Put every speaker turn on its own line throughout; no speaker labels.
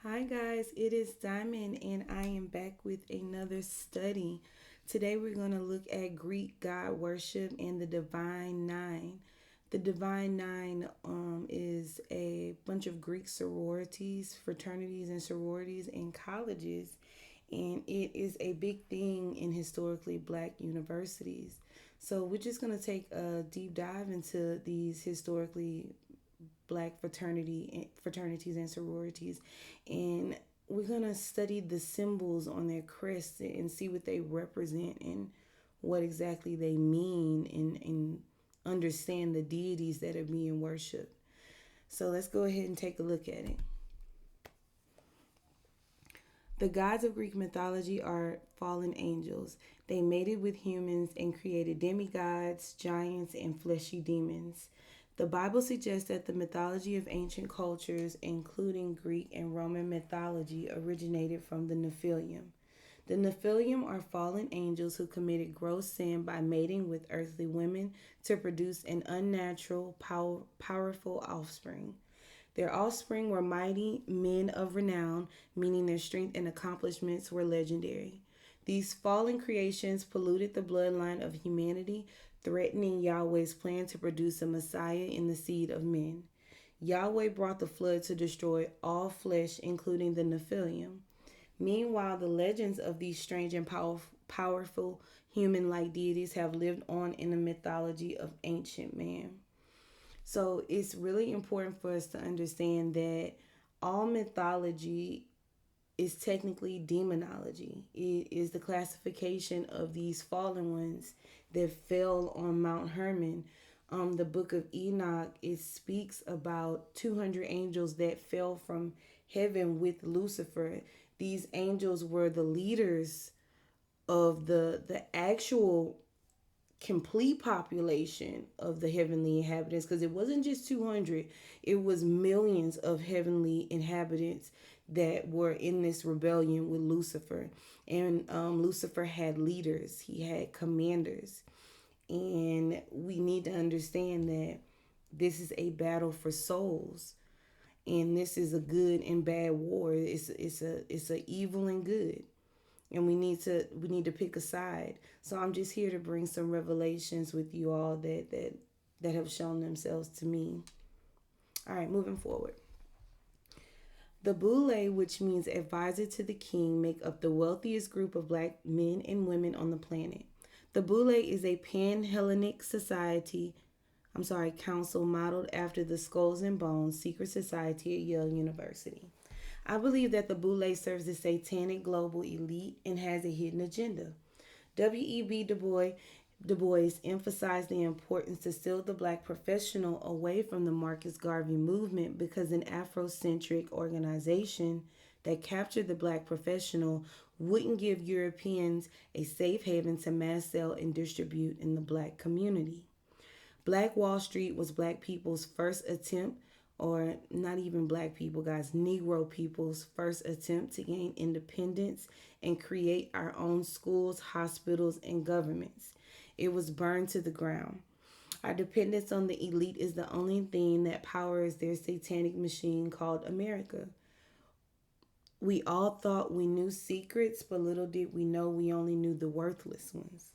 Hi guys, it is Diamond and I am back with another study. Today we're going to look at Greek god worship and the Divine Nine. The Divine Nine is a bunch of Greek sororities, fraternities, and sororities in colleges, and it is a big thing in historically black universities. So we're just going to take a deep dive into these historically black fraternities and sororities, and we're gonna study the symbols on their crests and see what they represent and what exactly they mean, and understand the deities that are being worshipped. So let's go ahead and take a look at it. The gods of Greek mythology are fallen angels. They mated with humans and created demigods, giants, and fleshy demons. The Bible suggests that the mythology of ancient cultures, including Greek and Roman mythology, originated from the Nephilim. The Nephilim are fallen angels who committed gross sin by mating with earthly women to produce an unnatural, powerful offspring. Their offspring were mighty men of renown, meaning their strength and accomplishments were legendary. These fallen creations polluted the bloodline of humanity, threatening Yahweh's plan to produce a Messiah in the seed of men. Yahweh brought the flood to destroy all flesh, including the Nephilim. Meanwhile, the legends of these strange and powerful human like deities have lived on in the mythology of ancient man. So it's really important for us to understand that all mythology is technically demonology. It is the classification of these fallen ones that fell on Mount Hermon. The book of Enoch, it speaks about 200 angels that fell from heaven with Lucifer. These angels were the leaders of the actual complete population of the heavenly inhabitants, because it wasn't just 200, it was millions of heavenly inhabitants that were in this rebellion with Lucifer. And Lucifer had leaders, he had commanders, and we need to understand that this is a battle for souls, and this is a good and bad war. It's a evil and good, and we need to pick a side. So I'm just here to bring some revelations with you all that have shown themselves to me. All right, moving forward. The Boule, which means advisor to the king, make up the wealthiest group of black men and women on the planet. The Boule is a pan-Hellenic council modeled after the Skulls and Bones secret society at Yale University. I believe that the Boule serves the satanic global elite and has a hidden agenda. W.E.B. Du Bois emphasized the importance to steal the black professional away from the Marcus Garvey movement, because an Afrocentric organization that captured the black professional wouldn't give Europeans a safe haven to mass sell and distribute in the black community. Black Wall Street was black people's first attempt, or not even black people, guys, Negro people's first attempt to gain independence and create our own schools, hospitals, and governments. It was burned to the ground. Our dependence on the elite is the only thing that powers their satanic machine called America. We all thought we knew secrets, but little did we know we only knew the worthless ones.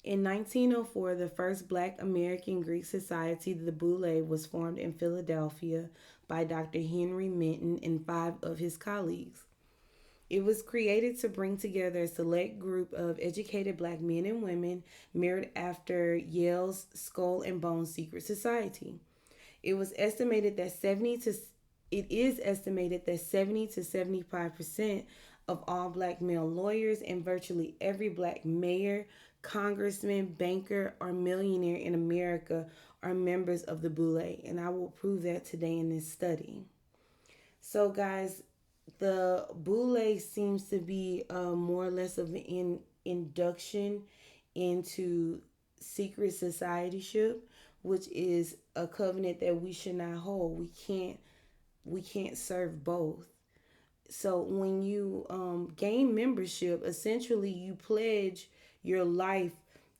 In 1904, the first Black American Greek Society, the Boule, was formed in Philadelphia by Dr. Henry Minton and five of his colleagues. It was created to bring together a select group of educated black men and women, mirrored after Yale's Skull and Bones secret society. It was estimated that 70 to it is estimated that 70 to 75% of all black male lawyers and virtually every black mayor, congressman, banker, or millionaire in America are members of the Boule, and I will prove that today in this study. So, guys, the Boule seems to be more or less of an induction into secret societyship, which is a covenant that we should not hold. We can't serve both. So when you gain membership, essentially you pledge your life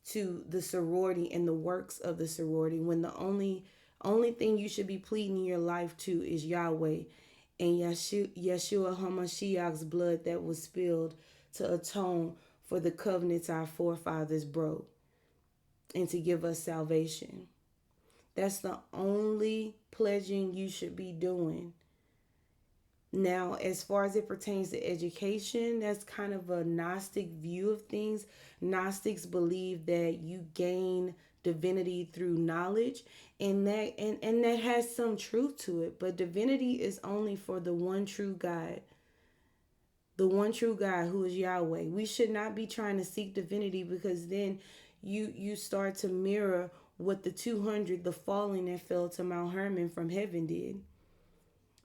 to the sorority and the works of the sorority, when the only thing you should be pleading your life to is Yahweh. and Yeshua HaMashiach's blood that was spilled to atone for the covenants our forefathers broke and to give us salvation. That's the only pledging you should be doing. Now, as far as it pertains to education, that's kind of a Gnostic view of things. Gnostics believe that you gain divinity through knowledge, and that has some truth to it, but divinity is only for the one true God. The one true God who is Yahweh. We should not be trying to seek divinity, because then you start to mirror what the 200, the falling that fell to Mount Hermon from heaven did.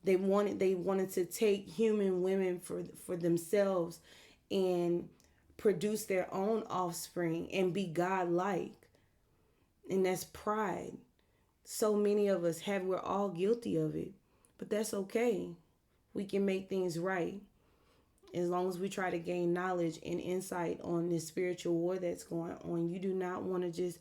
They wanted to take human women for themselves and produce their own offspring and be godlike. And that's pride. So many of us we're all guilty of it. But that's okay. We can make things right. As long as we try to gain knowledge and insight on this spiritual war that's going on. You do not want to just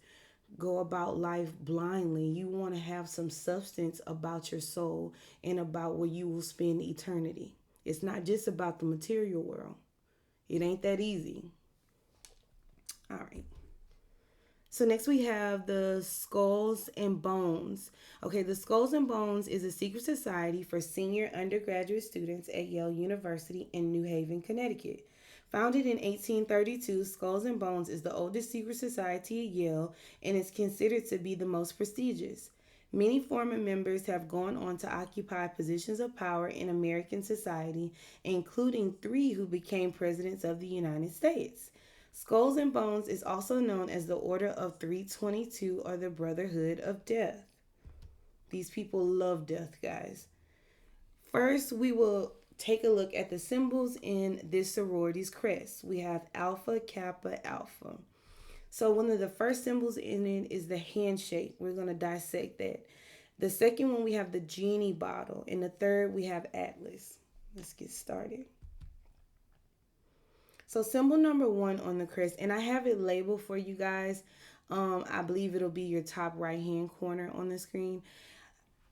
go about life blindly. You want to have some substance about your soul and about where you will spend eternity. It's not just about the material world. It ain't that easy. All right. So next we have the Skulls and Bones. Okay, the Skulls and Bones is a secret society for senior undergraduate students at Yale University in New Haven, Connecticut. Founded in 1832, Skulls and Bones is the oldest secret society at Yale and is considered to be the most prestigious. Many former members have gone on to occupy positions of power in American society, including 3 who became presidents of the United States. Skulls and Bones is also known as the Order of 322 or the Brotherhood of Death. These people love death, guys. First, we will take a look at the symbols in this sorority's crest. We have Alpha, Kappa, Alpha. So one of the first symbols in it is the handshake. We're going to dissect that. The second one, we have the genie bottle. And the third, we have Atlas. Let's get started. So symbol number 1 on the crest, and I have it labeled for you guys. I believe it'll be your top right hand corner on the screen.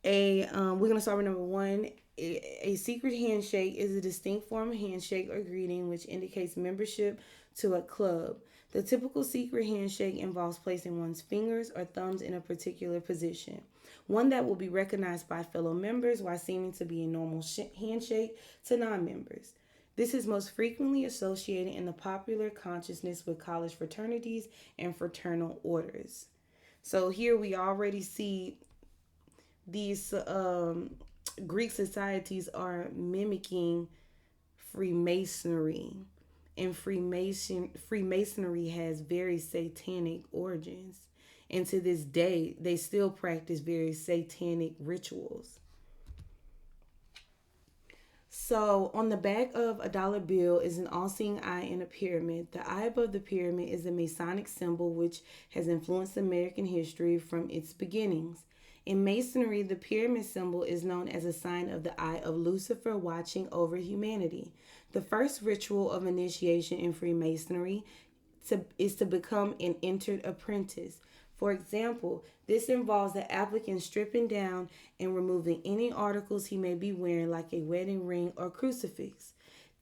We're going to start with number 1. A secret handshake is a distinct form of handshake or greeting which indicates membership to a club. The typical secret handshake involves placing one's fingers or thumbs in a particular position, one that will be recognized by fellow members while seeming to be a normal handshake to non-members. This is most frequently associated in the popular consciousness with college fraternities and fraternal orders. So here we already see these Greek societies are mimicking Freemasonry. And Freemasonry has very satanic origins. And to this day, they still practice very satanic rituals. So on the back of a dollar bill is an all-seeing eye in a pyramid. The eye above the pyramid is a Masonic symbol which has influenced American history from its beginnings. In Masonry, the pyramid symbol is known as a sign of the eye of Lucifer watching over humanity. The first ritual of initiation in Freemasonry is to become an entered apprentice. For example, this involves the applicant stripping down and removing any articles he may be wearing, like a wedding ring or crucifix.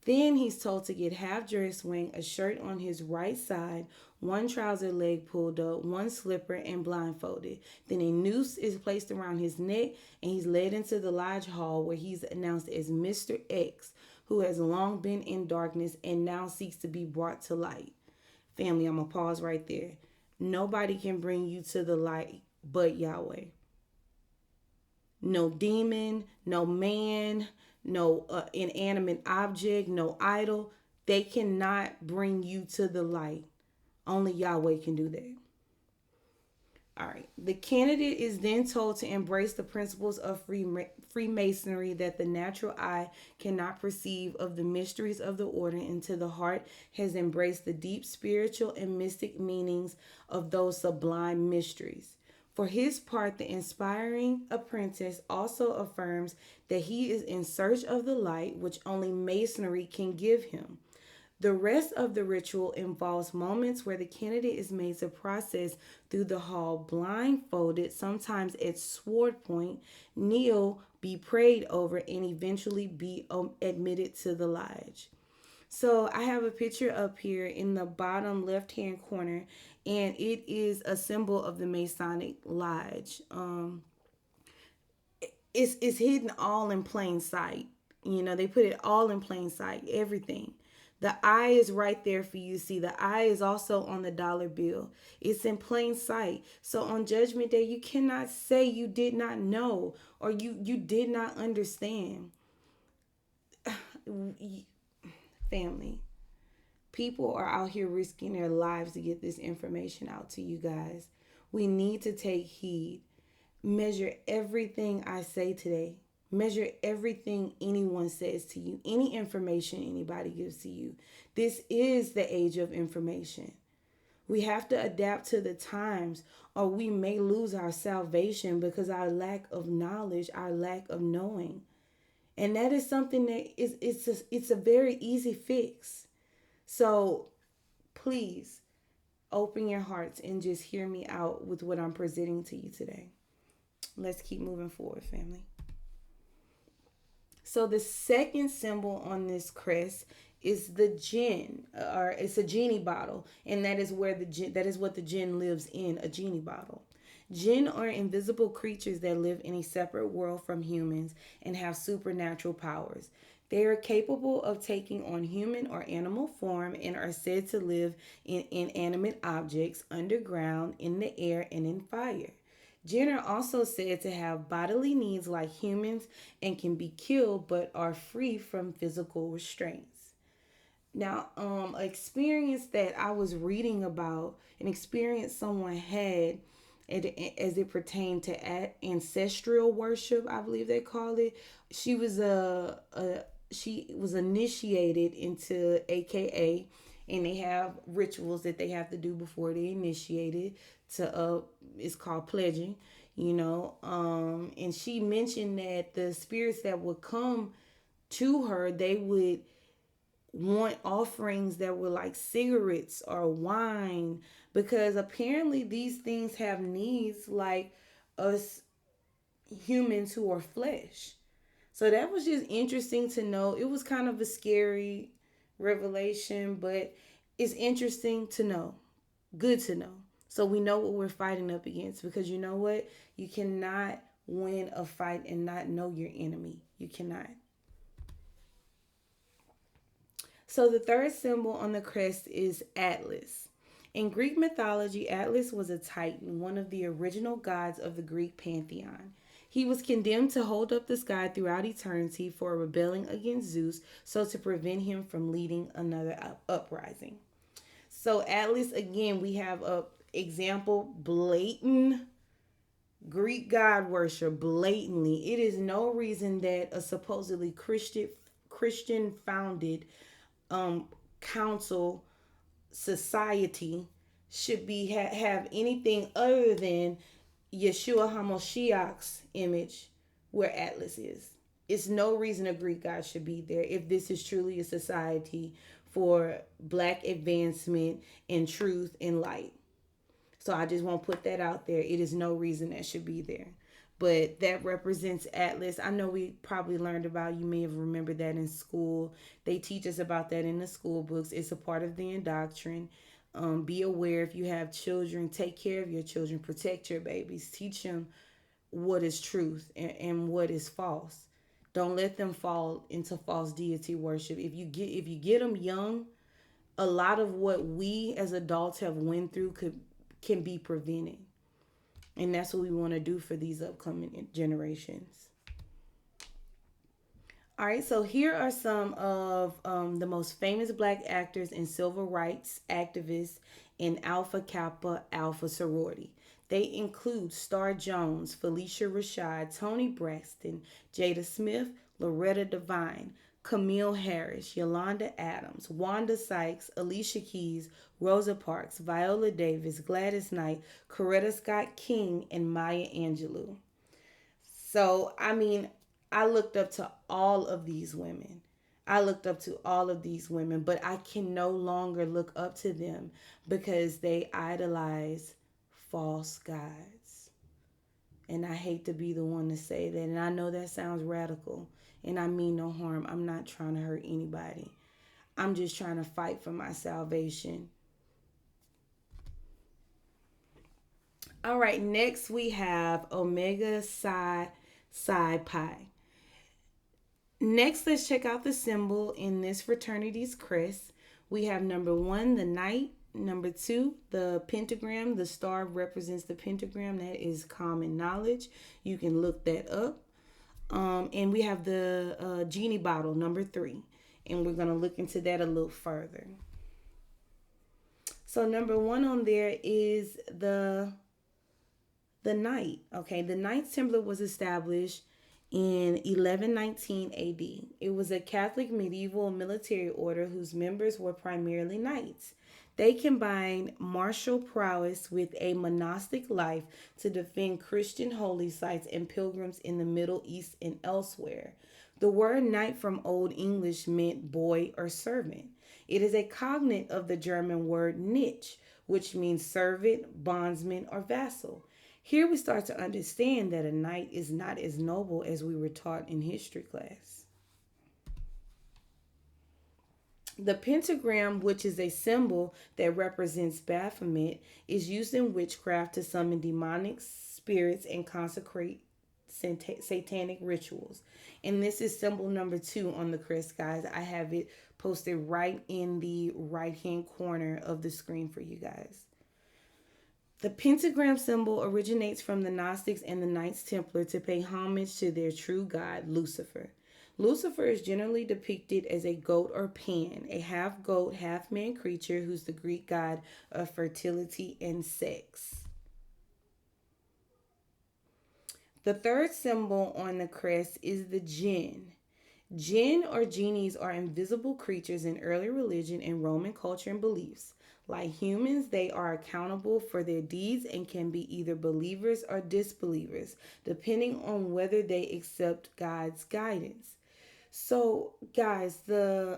Then he's told to get half dressed, wearing a shirt on his right side, one trouser leg pulled up, one slipper, and blindfolded. Then a noose is placed around his neck, and he's led into the lodge hall where he's announced as Mr. X, who has long been in darkness and now seeks to be brought to light. Family, I'm going to pause right there. Nobody can bring you to the light but Yahweh. No demon, no man, no inanimate object, no idol. They cannot bring you to the light. Only Yahweh can do that. All right. The candidate is then told to embrace the principles of Freemasonry that the natural eye cannot perceive of the mysteries of the order until the heart has embraced the deep spiritual and mystic meanings of those sublime mysteries. For his part, the inspiring apprentice also affirms that he is in search of the light which only Masonry can give him. The rest of the ritual involves moments where the candidate is made to process through the hall blindfolded, sometimes at sword point, kneel, be prayed over, and eventually be admitted to the lodge. So I have a picture up here in the bottom left hand corner, and it is a symbol of the Masonic Lodge. It's hidden all in plain sight. You know, they put it all in plain sight, everything. The eye is right there for you to see. The eye is also on the dollar bill. It's in plain sight. So on Judgment Day, you cannot say you did not know or you did not understand. Family, people are out here risking their lives to get this information out to you guys. We need to take heed. Measure everything I say today. Measure everything anyone says to you, any information anybody gives to you. This is the age of information. We have to adapt to the times, or we may lose our salvation because our lack of knowledge, our lack of knowing. And that is something that it's a very easy fix. So please open your hearts and just hear me out with what I'm presenting to you today. Let's keep moving forward, family. So the second symbol on this crest is the jinn, or it's a genie bottle, and that is where that is what the jinn lives in, a genie bottle. Jinn are invisible creatures that live in a separate world from humans and have supernatural powers. They are capable of taking on human or animal form and are said to live in inanimate objects, underground, in the air, and in fire. Jinn are also said to have bodily needs like humans and can be killed but are free from physical restraints. Now, experience that I was reading about, an experience someone had as it pertained to ancestral worship, I believe they call it. She was she was initiated into AKA, and they have rituals that they have to do before they initiated to it's called pledging, and she mentioned that the spirits that would come to her, they would want offerings that were like cigarettes or wine, because apparently these things have needs like us humans who are flesh. So that was just interesting to know. It was kind of a scary revelation, but it's interesting to know. Good to know. So we know what we're fighting up against, because you know what? You cannot win a fight and not know your enemy. You cannot. So the third symbol on the crest is Atlas. In Greek mythology, Atlas was a titan, one of the original gods of the Greek pantheon. He was condemned to hold up the sky throughout eternity for rebelling against Zeus, so to prevent him from leading another uprising. So Atlas, again, we have a example, blatant Greek god worship, blatantly. It is no reason that a supposedly Christian founded council society should be have anything other than Yeshua HaMashiach's image where Atlas is. It's no reason a Greek god should be there if this is truly a society for black advancement and truth and light. So I just won't put that out there. It is no reason that should be there. But that represents Atlas. I know we probably learned about, you may have remembered that in school. They teach us about that in the school books. It's a part of the indoctrination. Be aware if you have children, take care of your children, protect your babies, teach them what is truth and what is false. Don't let them fall into false deity worship. If you get them young, a lot of what we as adults have went through can be prevented. And that's what we want to do for these upcoming generations. All right, so here are some of the most famous black actors and civil rights activists in Alpha Kappa Alpha sorority. They include Star Jones, Felicia Rashad, Toni Braxton, Jada Smith, Loretta Devine, Camille Harris, Yolanda Adams, Wanda Sykes, Alicia Keys, Rosa Parks, Viola Davis, Gladys Knight, Coretta Scott King, and Maya Angelou. So, I mean, I looked up to all of these women. I looked up to all of these women, but I can no longer look up to them because they idolize false gods. And I hate to be the one to say that. And I know that sounds radical. And I mean no harm. I'm not trying to hurt anybody. I'm just trying to fight for my salvation. All right, next we have Omega Psi Pi. Next, let's check out the symbol in this fraternity's crest. We have number one, the knight. Number two, the pentagram. The star represents the pentagram. That is common knowledge. You can look that up. And we have the genie bottle, number three. And we're going to look into that a little further. So number one on there is the knight. Okay, the Knights Templar was established in 1119 AD. It was a Catholic medieval military order whose members were primarily knights. They combined martial prowess with a monastic life to defend Christian holy sites and pilgrims in the Middle East and elsewhere. The word knight from Old English meant boy or servant. It is a cognate of the German word Knecht, which means servant, bondsman, or vassal. Here we start to understand that a knight is not as noble as we were taught in history class. The pentagram, which is a symbol that represents Baphomet, is used in witchcraft to summon demonic spirits and consecrate satanic rituals. And this is symbol number 2 on the crest, guys. I have it posted right in the right-hand corner of the screen for you guys. The pentagram symbol originates from the Gnostics and the Knights Templar to pay homage to their true god, Lucifer. Lucifer is generally depicted as a goat or pan, a half goat, half man creature who's the Greek god of fertility and sex. The third symbol on the crest is the jinn. Jinn or genies are invisible creatures in early religion and Roman culture and beliefs. Like humans, they are accountable for their deeds and can be either believers or disbelievers, depending on whether they accept God's guidance. So, guys, the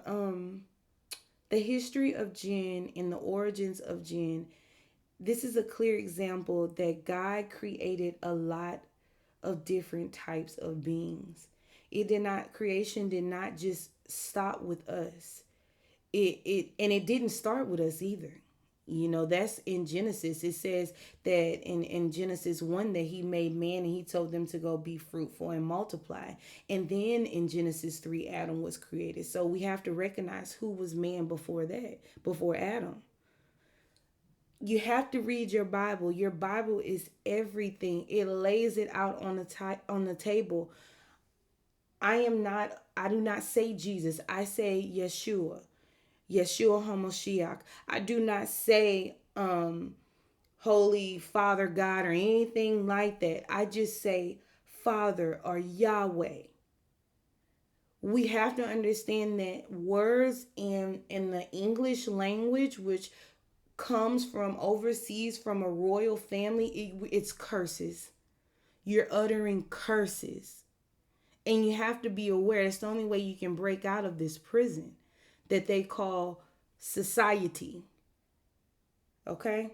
history of jinn and the origins of jinn, this is a clear example that God created a lot of different types of beings. Creation did not just stop with us. It didn't start with us either. You know, that's in Genesis. It says that in Genesis 1 that he made man and he told them to go be fruitful and multiply. And then in Genesis 3, Adam was created. So we have to recognize who was man before that, before Adam. You have to read your Bible. Your Bible is everything. It lays it out on the table. I do not say Jesus. I say Yeshua HaMashiach. I do not say Holy Father God or anything like that. I just say Father or Yahweh. We have to understand that words in the English language, which comes from overseas from a royal family, it's curses. You're uttering curses. And you have to be aware it's the only way you can break out of this prison that they call society. Okay?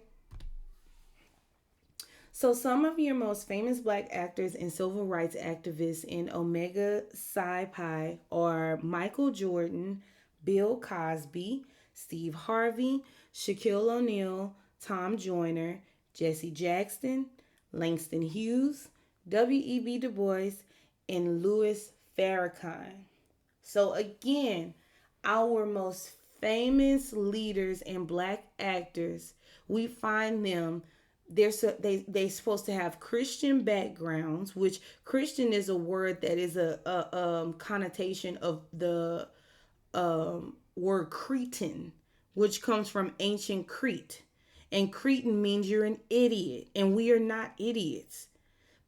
So some of your most famous black actors and civil rights activists in Omega Psi Pi are Michael Jordan, Bill Cosby, Steve Harvey, Shaquille O'Neal, Tom Joyner, Jesse Jackson, Langston Hughes, W.E.B. Du Bois, and Louis Farrakhan. So again, our most famous leaders and black actors, we find them, they're supposed to have Christian backgrounds, which Christian is a word that is a connotation of the word Cretan, which comes from ancient Crete. And Cretan means you're an idiot, and we are not idiots.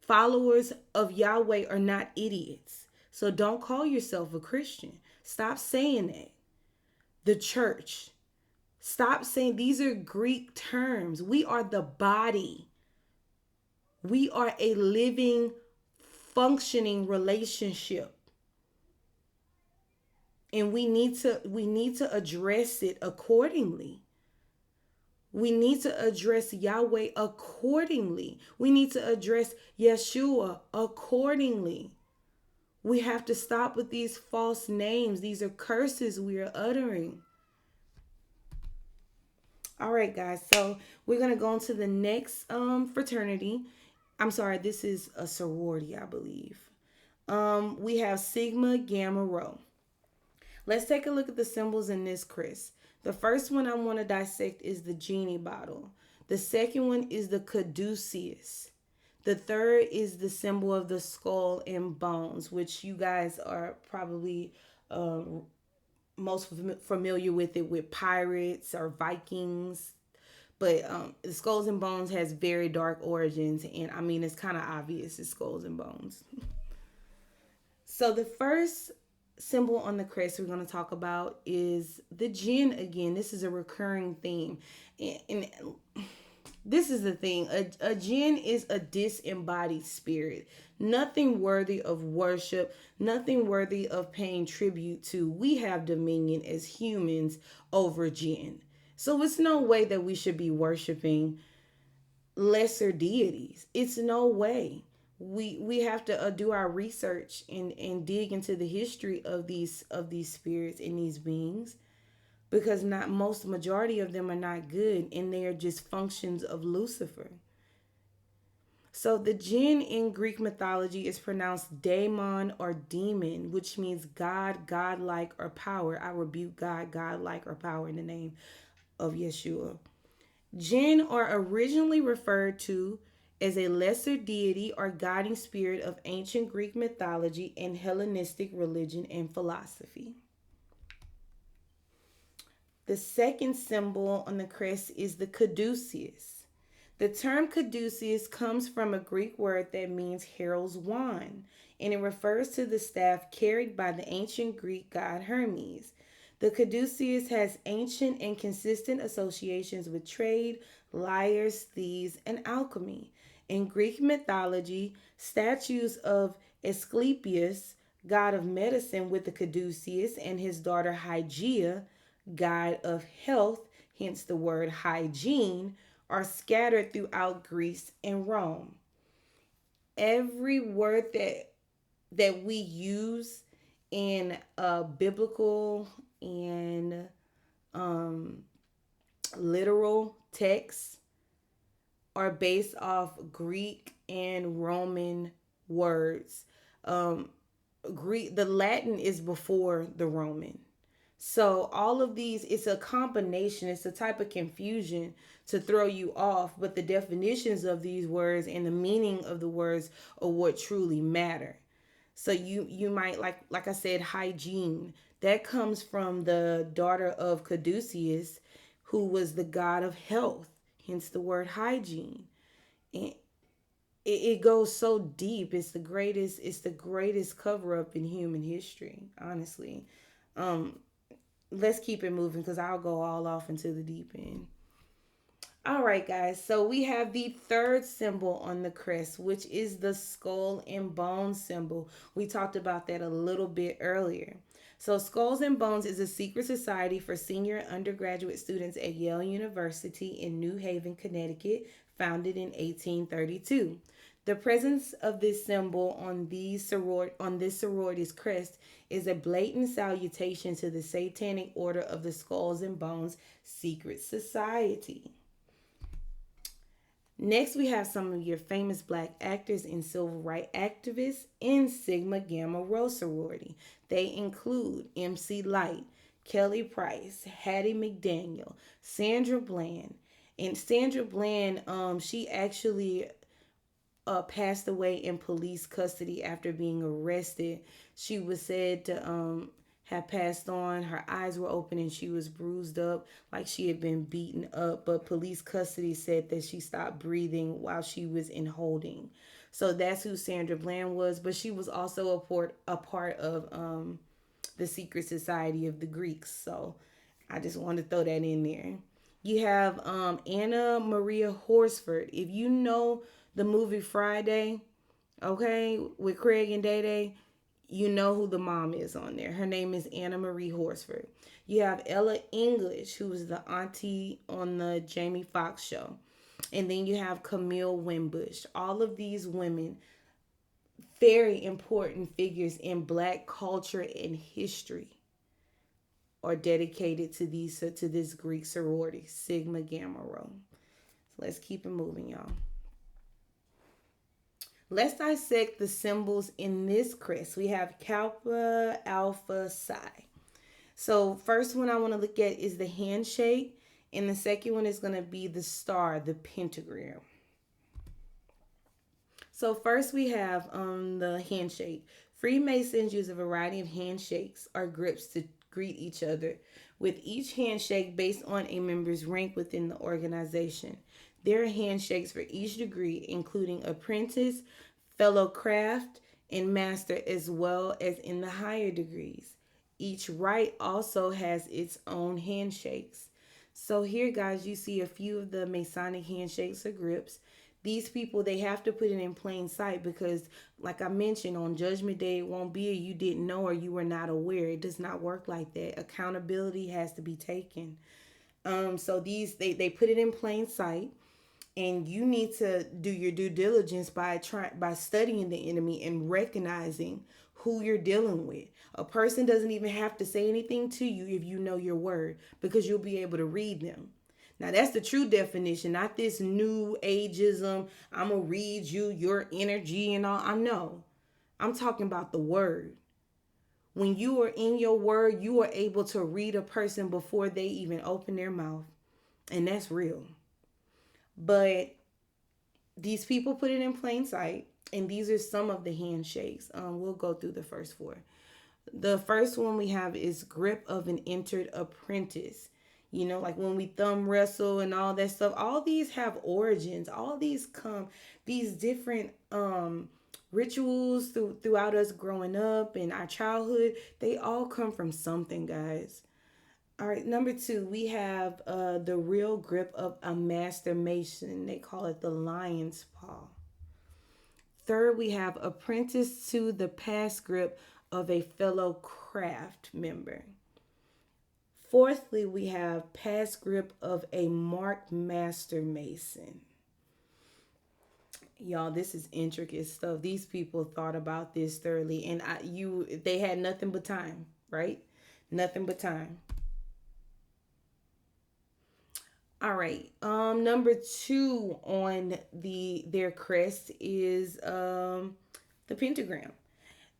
Followers of Yahweh are not idiots. So don't call yourself a Christian. Stop saying that. The church. Stop saying these are Greek terms. We are the body. We are a living, functioning relationship. And we need to address it accordingly. We need to address Yahweh accordingly. We need to address Yeshua accordingly. We have to stop with these false names. These are curses we are uttering. All right, guys. So we're gonna go into the next fraternity. I'm sorry, this is a sorority, I believe. We have Sigma Gamma Rho. Let's take a look at the symbols in this, Chris. The first one I want to dissect is the genie bottle. The second one is the caduceus. The third is the symbol of the skull and bones, which you guys are probably most familiar with it with pirates or Vikings. But the skulls and bones has very dark origins, and I mean it's kind of obvious it's skulls and bones. So the first symbol on the crest we're going to talk about is the jinn again. This is a recurring theme. And this is the thing. A jinn is a disembodied spirit. Nothing worthy of worship, nothing worthy of paying tribute to. We have dominion as humans over jinn. So it's no way that we should be worshiping lesser deities. It's no way. We have to do our research and dig into the history of these spirits and these beings, because not most majority of them are not good, and they are just functions of Lucifer. So the jinn in Greek mythology is pronounced daemon or demon, which means God, godlike, or power. I rebuke God, godlike, or power in the name of Yeshua. Jinn are originally referred to as a lesser deity or guiding spirit of ancient Greek mythology and Hellenistic religion and philosophy. The second symbol on the crest is the caduceus. The term caduceus comes from a Greek word that means herald's wand, and it refers to the staff carried by the ancient Greek god Hermes. The caduceus has ancient and consistent associations with trade, liars, thieves, and alchemy. In Greek mythology, statues of Asclepius, god of medicine, with the caduceus, and his daughter Hygeia, god of health, hence the word hygiene, are scattered throughout Greece and Rome. Every word that we use in biblical and literal texts are based off Greek and Roman words. The Latin is before the Roman. So all of these, it's a combination. It's a type of confusion to throw you off. But the definitions of these words and the meaning of the words are what truly matter. So you might like I said, hygiene. That comes from the daughter of Caduceus, who was the god of health. Hence the word hygiene. And it goes so deep. It's the greatest. It's the greatest cover up in human history. Honestly. Let's keep it moving because I'll go all off into the deep end. All right, guys. So we have the third symbol on the crest, which is the skull and bones symbol. We talked about that a little bit earlier. So Skulls and Bones is a secret society for senior undergraduate students at Yale University in New Haven, Connecticut, founded in 1832. The presence of this symbol on this sorority's crest is a blatant salutation to the Satanic Order of the Skulls and Bones secret society. Next, we have some of your famous black actors and civil rights activists in Sigma Gamma Rho sorority. They include MC Lyte, Kelly Price, Hattie McDaniel, Sandra Bland. And Sandra Bland, she actually passed away in police custody after being arrested. She was said to had passed on. Her eyes were open and she was bruised up like she had been beaten up. But police custody said that she stopped breathing while she was in holding. So that's who Sandra Bland was. But she was also a part of the secret society of the Greeks. So I just wanted to throw that in there. You have Anna Maria Horsford. If you know the movie Friday, okay, with Craig and Day Day, You know who the mom is on there. Her name is Anna Marie Horsford. You have Ella English, who is the auntie on the Jamie Foxx show. And then you have Camille Wimbush. All of these women, very important figures in Black culture and history, are dedicated to this Greek sorority, Sigma Gamma Rho. So let's keep it moving, y'all. Let's dissect the symbols in this crest. We have Kappa, Alpha, Psi. So first one I want to look at is the handshake, and the second one is going to be the star, the pentagram. So first we have the handshake. Freemasons use a variety of handshakes or grips to greet each other, with each handshake based on a member's rank within the organization. There are handshakes for each degree, including apprentice, fellow craft, and master, as well as in the higher degrees. Each rite also has its own handshakes. So here, guys, you see a few of the Masonic handshakes or grips. These people, they have to put it in plain sight because, like I mentioned, on Judgment Day, it won't be a you didn't know or you were not aware. It does not work like that. Accountability has to be taken. So they put it in plain sight, and you need to do your due diligence by studying the enemy and recognizing who you're dealing with. A person doesn't even have to say anything to you if you know your word, because you'll be able to read them. Now, that's the true definition, not this new ageism. I'm going to read you your energy and all. I'm talking about the word. When you are in your word, you are able to read a person before they even open their mouth. And that's real. But these people put it in plain sight. And these are some of the handshakes. We'll go through the first four. The first one we have is grip of an entered apprentice. You know, like when we thumb wrestle and all that stuff, all these have origins. All these these different rituals throughout us growing up and our childhood, they all come from something, guys. All right, number two, we have the real grip of a master mason. They call it the lion's paw. Third, we have apprentice to the past grip of a fellow craft member. Fourthly, we have past grip of a marked master mason. Y'all, this is intricate stuff. These people thought about this thoroughly, and they had nothing but time, right? Nothing but time. All right. Number two on their crest is the pentagram.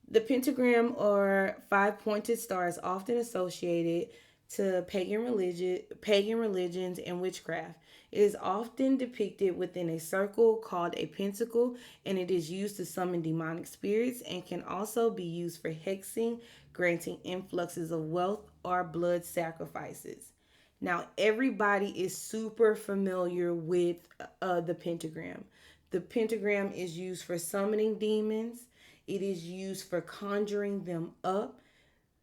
The pentagram, or five-pointed stars, often associated to pagan religions and witchcraft. It is often depicted within a circle called a pentacle, and it is used to summon demonic spirits and can also be used for hexing, granting influxes of wealth, or blood sacrifices. Now, everybody is super familiar with the pentagram. The pentagram is used for summoning demons. It is used for conjuring them up,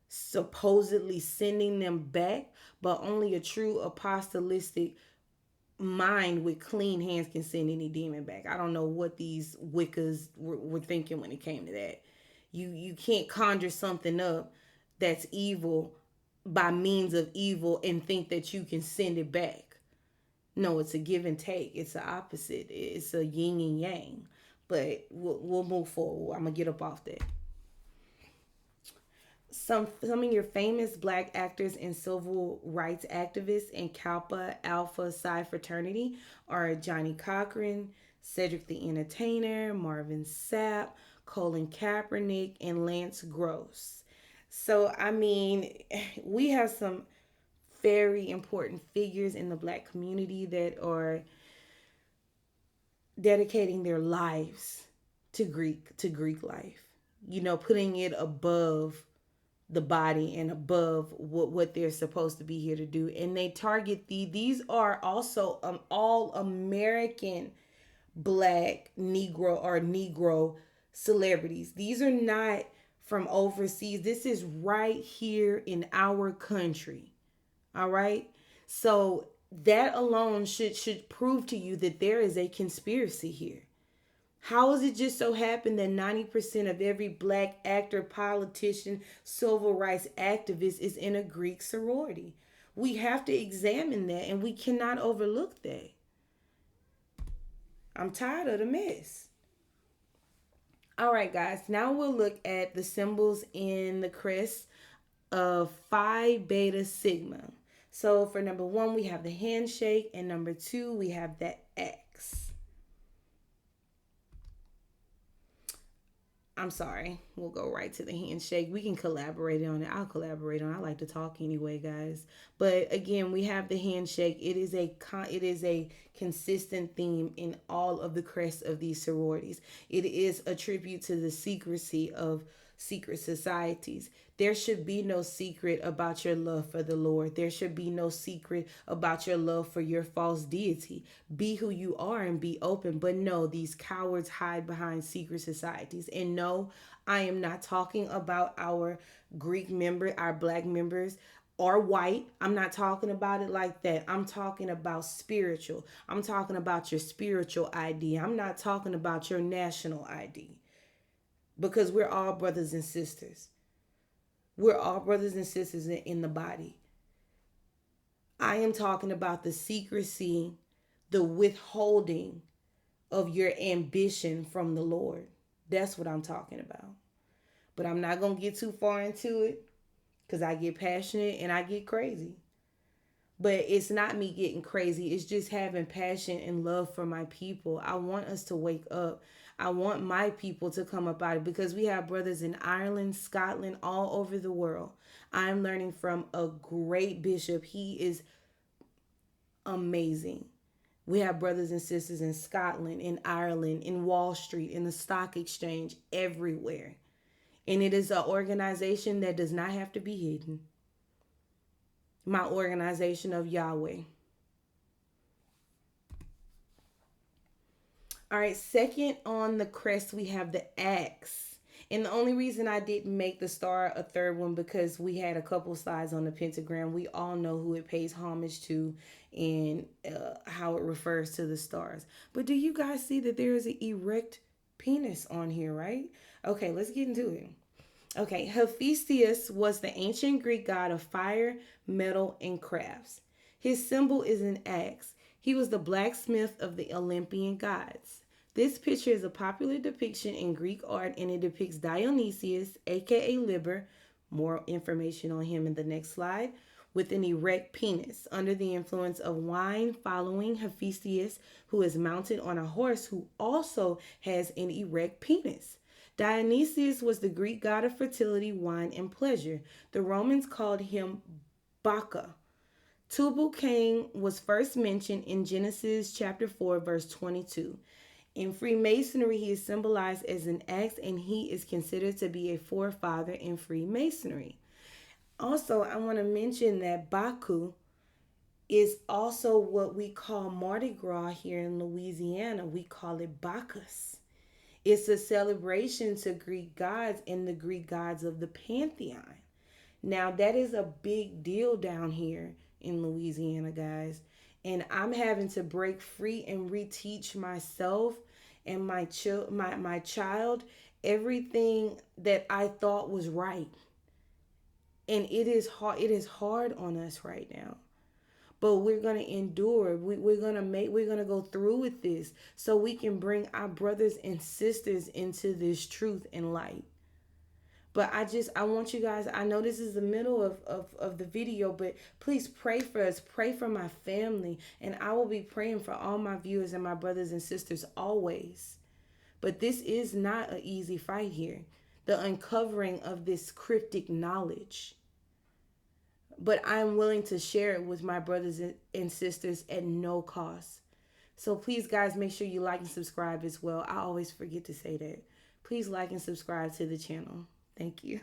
supposedly sending them back, but only a true apostolic mind with clean hands can send any demon back. I don't know what these Wiccas were thinking when it came to that. You can't conjure something up that's evil by means of evil and think that you can send it back. No, it's a give and take. It's the opposite. It's a yin and yang. But we'll move forward. I'm going to get up off that. Some of your famous Black actors and civil rights activists in Kappa Alpha Psi fraternity are Johnny Cochran, Cedric the Entertainer, Marvin Sapp, Colin Kaepernick, and Lance Gross. So, I mean, we have some very important figures in the Black community that are dedicating their lives to Greek life. You know, putting it above the body and above what they're supposed to be here to do. And they target these are also all American Black Negro celebrities. These are not from overseas. This is right here in our country. All right? So that alone should prove to you that there is a conspiracy here. How is it just so happened that 90% of every black actor, politician, civil rights activist is in a Greek sorority? We have to examine that and we cannot overlook that. I'm tired of the mess. All right, guys, now we'll look at the symbols in the crest of Phi Beta Sigma. So for number one, we have the handshake, and number two, we have the X. I'm sorry. We'll go right to the handshake. We can collaborate on it. I'll collaborate on it. I like to talk anyway, guys. But again, we have the handshake. It is a consistent theme in all of the crests of these sororities. It is a tribute to the secrecy of secret societies. There should be no secret about your love for the Lord. There should be no secret about your love for your false deity. Be who you are and be open. But no, these cowards hide behind secret societies. And no, I am not talking about our Greek member, our black members or white. I'm not talking about it like that. I'm talking about spiritual. I'm talking about your spiritual ID. I'm not talking about your national ID, because we're all brothers and sisters. We're all brothers and sisters in the body. I am talking about the secrecy, the withholding of your ambition from the Lord. That's what I'm talking about. But I'm not going to get too far into it because I get passionate and I get crazy. But it's not me getting crazy. It's just having passion and love for my people. I want us to wake up. I want my people to come up out of it, because we have brothers in Ireland, Scotland, all over the world. I'm learning from a great bishop. He is amazing. We have brothers and sisters in Scotland, in Ireland, in Wall Street, in the stock exchange, everywhere. And it is an organization that does not have to be hidden. My organization of Yahweh. All right, second on the crest, we have the axe. And the only reason I didn't make the star a third one, because we had a couple slides on the pentagram. We all know who it pays homage to and how it refers to the stars. But do you guys see that there is an erect penis on here, right? Okay, let's get into it. Okay, Hephaestus was the ancient Greek god of fire, metal, and crafts. His symbol is an axe. He was the blacksmith of the Olympian gods. This picture is a popular depiction in Greek art, and it depicts Dionysius, aka Liber, more information on him in the next slide, with an erect penis, under the influence of wine, following Hephaestus, who is mounted on a horse who also has an erect penis. Dionysius was the Greek god of fertility, wine, and pleasure. The Romans called him Baccha. Tubal-Cain was first mentioned in Genesis chapter 4, verse 22. In Freemasonry, he is symbolized as an axe, and he is considered to be a forefather in Freemasonry. Also, I want to mention that Baku is also what we call Mardi Gras here in Louisiana. We call it Bacchus. It's a celebration to Greek gods and the Greek gods of the pantheon. Now, that is a big deal down here in Louisiana, guys. And I'm having to break free and reteach myself and my child everything that I thought was right. And it is hard on us right now. But we're going to endure. We're going to go through with this so we can bring our brothers and sisters into this truth and light. But I want you guys, I know this is the middle of the video, but please pray for us. Pray for my family. And I will be praying for all my viewers and my brothers and sisters always. But this is not an easy fight here. The uncovering of this cryptic knowledge. But I'm willing to share it with my brothers and sisters at no cost. So please, guys, make sure you like and subscribe as well. I always forget to say that. Please like and subscribe to the channel. Thank you.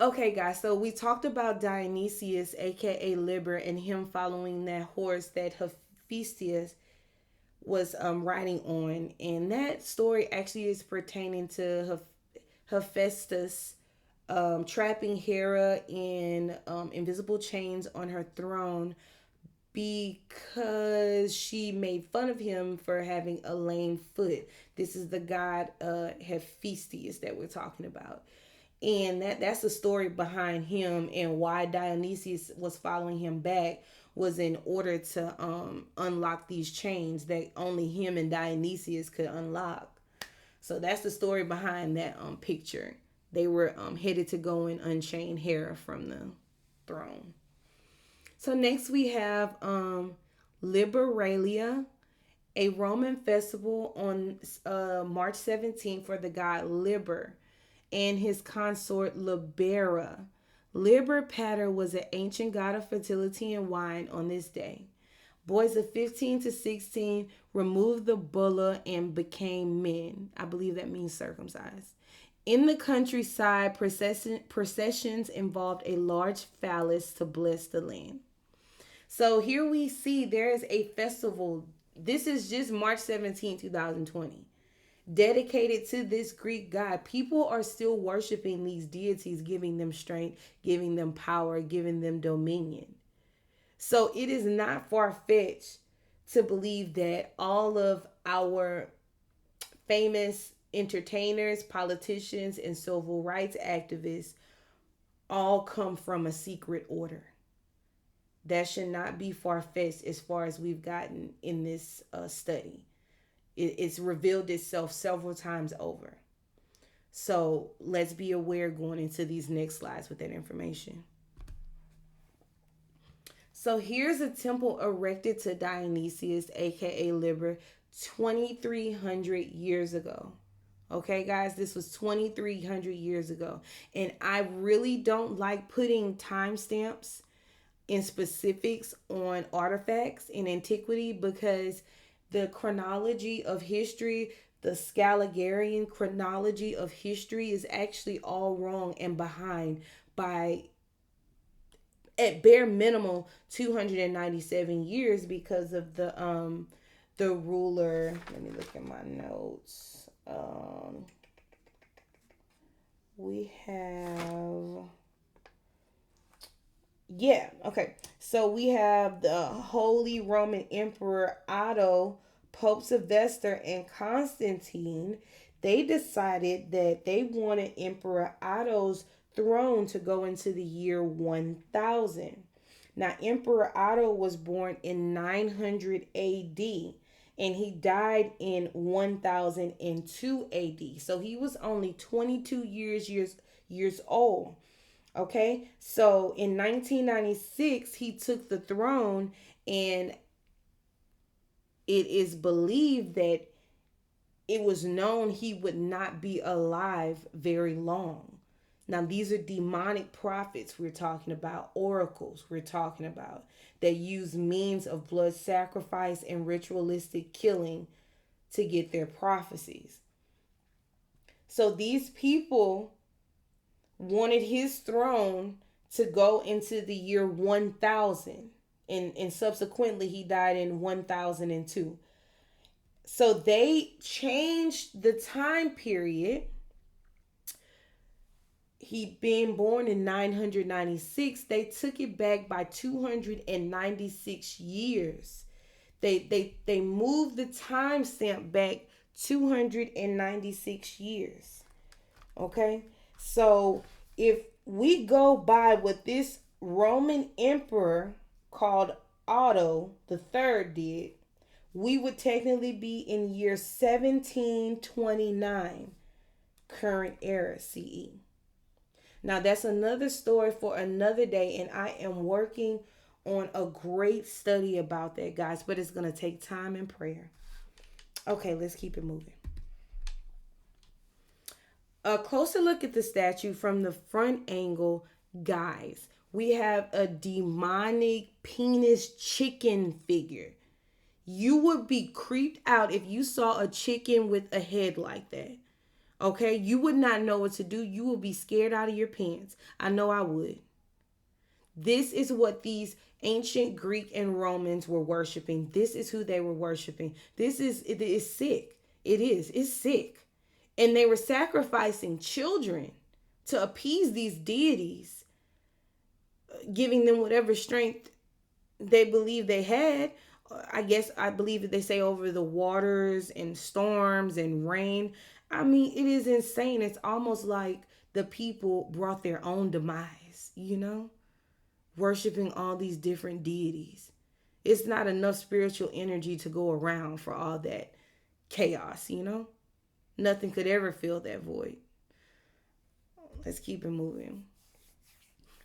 Okay, guys, so we talked about Dionysius, aka Liber, and him following that horse that Hephaestus was riding on. And that story actually is pertaining to Hephaestus trapping Hera in invisible chains on her throne because she made fun of him for having a lame foot. This is the god Hephaestus that we're talking about. And that's the story behind him, and why Dionysius was following him back was in order to unlock these chains that only him and Dionysius could unlock. So that's the story behind that picture. They were headed to go and unchain Hera from the throne. So next we have Liberalia, a Roman festival on March 17th for the god Liber and his consort Libera. Liber Pater was an ancient god of fertility and wine on this day. Boys of 15 to 16 removed the bulla and became men. I believe that means circumcised. In the countryside, processions involved a large phallus to bless the land. So here we see there is a festival. This is just March 17, 2020. Dedicated to this Greek god. People are still worshiping these deities, giving them strength, giving them power, giving them dominion. So it is not far-fetched to believe that all of our famous entertainers, politicians, and civil rights activists all come from a secret order. That should not be far-fetched as far as we've gotten in this study. It's revealed itself several times over. So let's be aware going into these next slides with that information. So here's a temple erected to Dionysius, aka Liber, 2,300 years ago. Okay, guys, this was 2,300 years ago. And I really don't like putting timestamps and specifics on artifacts in antiquity, because the chronology of history, the Scaligerian chronology of history, is actually all wrong and behind by, at bare minimum, 297 years because of the ruler. Let me look at my notes. We have, so we have the Holy Roman Emperor Otto, Pope Sylvester, and Constantine. They decided that they wanted Emperor Otto's throne to go into the year 1000. Now, Emperor Otto was born in 900 AD and he died in 1002 AD. So he was only 22 years old. Okay, so in 1996, he took the throne, and it is believed that it was known he would not be alive very long. Now, these are demonic prophets we're talking about, oracles we're talking about, that use means of blood sacrifice and ritualistic killing to get their prophecies. So these people wanted his throne to go into the year 1000, and subsequently he died in 1002. So they changed the time period. He being born in 996, they took it back by 296 years. They moved the time stamp back 296 years. Okay? So if we go by what this Roman emperor called Otto the Third did, we would technically be in year 1729 current era CE. Now, that's another story for another day, and I am working on a great study about that, guys, but it's going to take time and prayer. Okay, let's keep it moving. A closer look at the statue from the front angle, guys. We have a demonic penis chicken figure. You would be creeped out if you saw a chicken with a head like that. Okay, you would not know what to do. You would be scared out of your pants. I know I would. This is what these ancient Greek and Romans were worshiping. This is who they were worshiping. It is sick. It's sick. And they were sacrificing children to appease these deities, giving them whatever strength they believe they had. I guess I believe that they say over the waters and storms and rain. I mean, it is insane. It's almost like the people brought their own demise, worshiping all these different deities. It's not enough spiritual energy to go around for all that chaos. Nothing could ever fill that void. Let's keep it moving.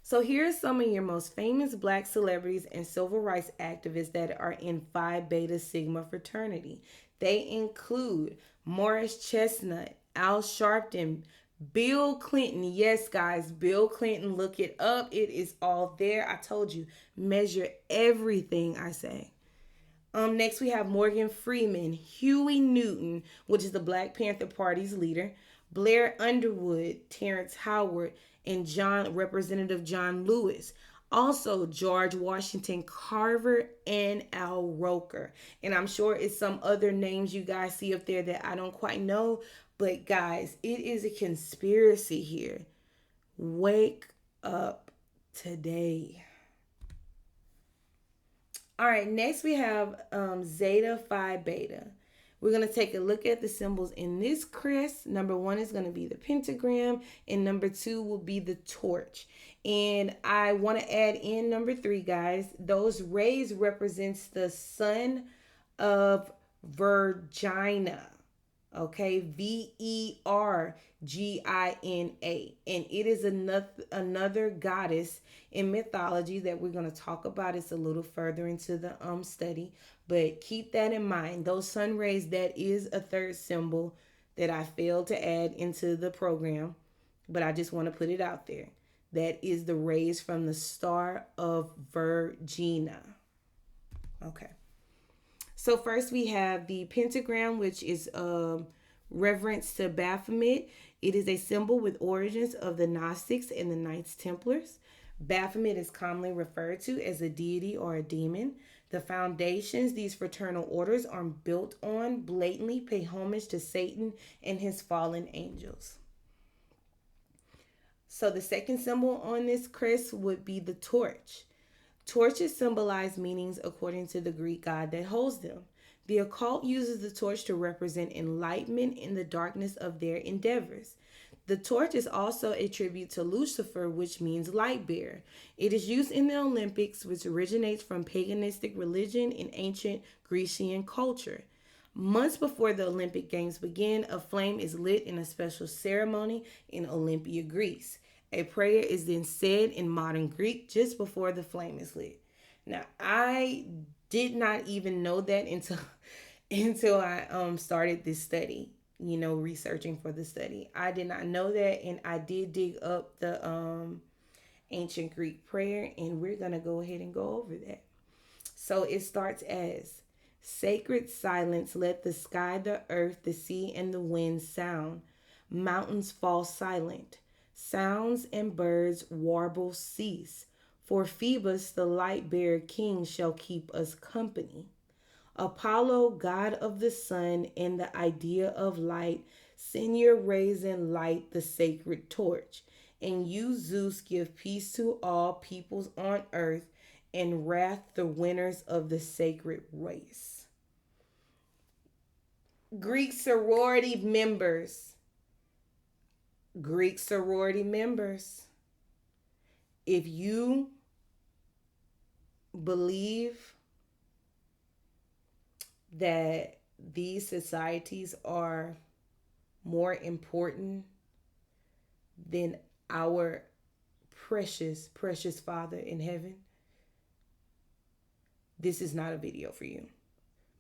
So here's some of your most famous black celebrities and civil rights activists that are in Phi Beta Sigma fraternity. They include Morris Chestnut, Al Sharpton, Bill Clinton. Yes, guys, Bill Clinton, look it up. It is all there. I told you, measure everything I say. Next we have Morgan Freeman, Huey Newton, which is the Black Panther Party's leader, Blair Underwood, Terrence Howard, and Representative John Lewis. Also, George Washington Carver and Al Roker. And I'm sure it's some other names you guys see up there that I don't quite know. But guys, it is a conspiracy here. Wake up today. All right, next we have Zeta Phi Beta. We're going to take a look at the symbols in this crest. Number 1 is going to be the pentagram, and number 2 will be the torch. And I want to add in number 3, guys. Those rays represents the sun of Virginia. Okay, Vergina, and it is another goddess in mythology that we're going to talk about. It's a little further into the study, but keep that in mind. Those sun rays, that is a third symbol that I failed to add into the program, but I just want to put it out there. That is the rays from the star of Virginia. Okay. So first we have the pentagram, which is reverence to Baphomet. It is a symbol with origins of the Gnostics and the Knights Templars. Baphomet is commonly referred to as a deity or a demon. The foundations these fraternal orders are built on blatantly pay homage to Satan and his fallen angels. So the second symbol on this crest would be the torch. Torches symbolize meanings according to the Greek god that holds them. The occult uses the torch to represent enlightenment in the darkness of their endeavors. The torch is also a tribute to Lucifer, which means light bearer. It is used in the Olympics, which originates from paganistic religion in ancient Grecian culture. Months before the Olympic Games begin, a flame is lit in a special ceremony in Olympia, Greece. A prayer is then said in modern Greek just before the flame is lit. Now, I did not even know that until I started this study, researching for the study. I did not know that, and I did dig up the ancient Greek prayer, and we're going to go ahead and go over that. So it starts as, sacred silence, let the sky, the earth, the sea, and the wind sound. Mountains fall silent. Sounds and birds warble cease. For Phoebus, the light-bearer king, shall keep us company. Apollo, god of the sun and the idea of light, send your rays and light the sacred torch. And you, Zeus, give peace to all peoples on earth, and wrath the winners of the sacred race. Greek sorority members. If you believe that these societies are more important than our precious, precious Father in heaven, this is not a video for you.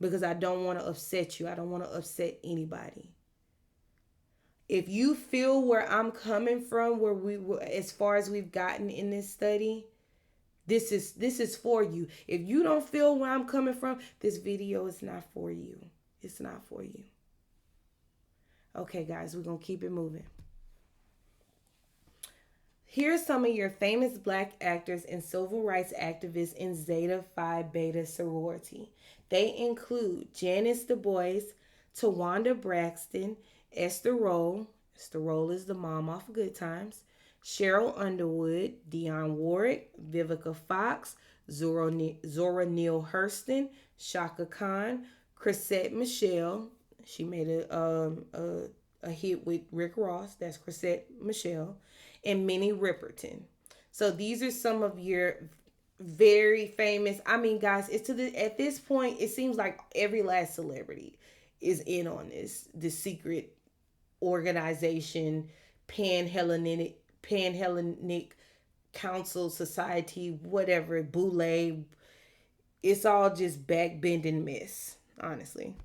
Because I don't want to upset you. I don't want to upset anybody. If you feel where I'm coming from, as far as we've gotten in this study, this is for you. If you don't feel where I'm coming from, this video is not for you. It's not for you. Okay, guys, we're going to keep it moving. Here's some of your famous black actors and civil rights activists in Zeta Phi Beta sorority. They include Janice Du Bois, Tawanda Braxton, Esther Roll. Esther Roll is the mom off of Good Times. Cheryl Underwood, Dionne Warwick, Vivica Fox, Zora Neale Hurston, Shaka Khan, Chrisette Michelle. She made a hit with Rick Ross. That's Chrisette Michelle, and Minnie Riperton. So these are some of your very famous. I mean, guys, it's to the at this point, it seems like every last celebrity is in on this secret organization, Pan Hellenic Council Society, whatever, Boule. It's all just backbending mess, honestly.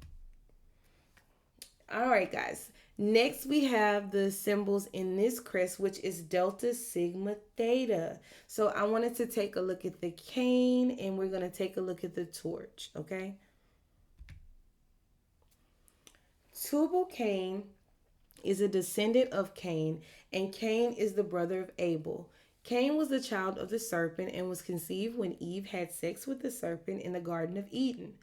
All right, guys. Next, we have the symbols in this crest, which is Delta Sigma Theta. So I wanted to take a look at the cane, and we're going to take a look at the torch, okay? Tubal Cain is a descendant of Cain, and Cain is the brother of Abel. Cain was the child of the serpent and was conceived when Eve had sex with the serpent in the Garden of Eden.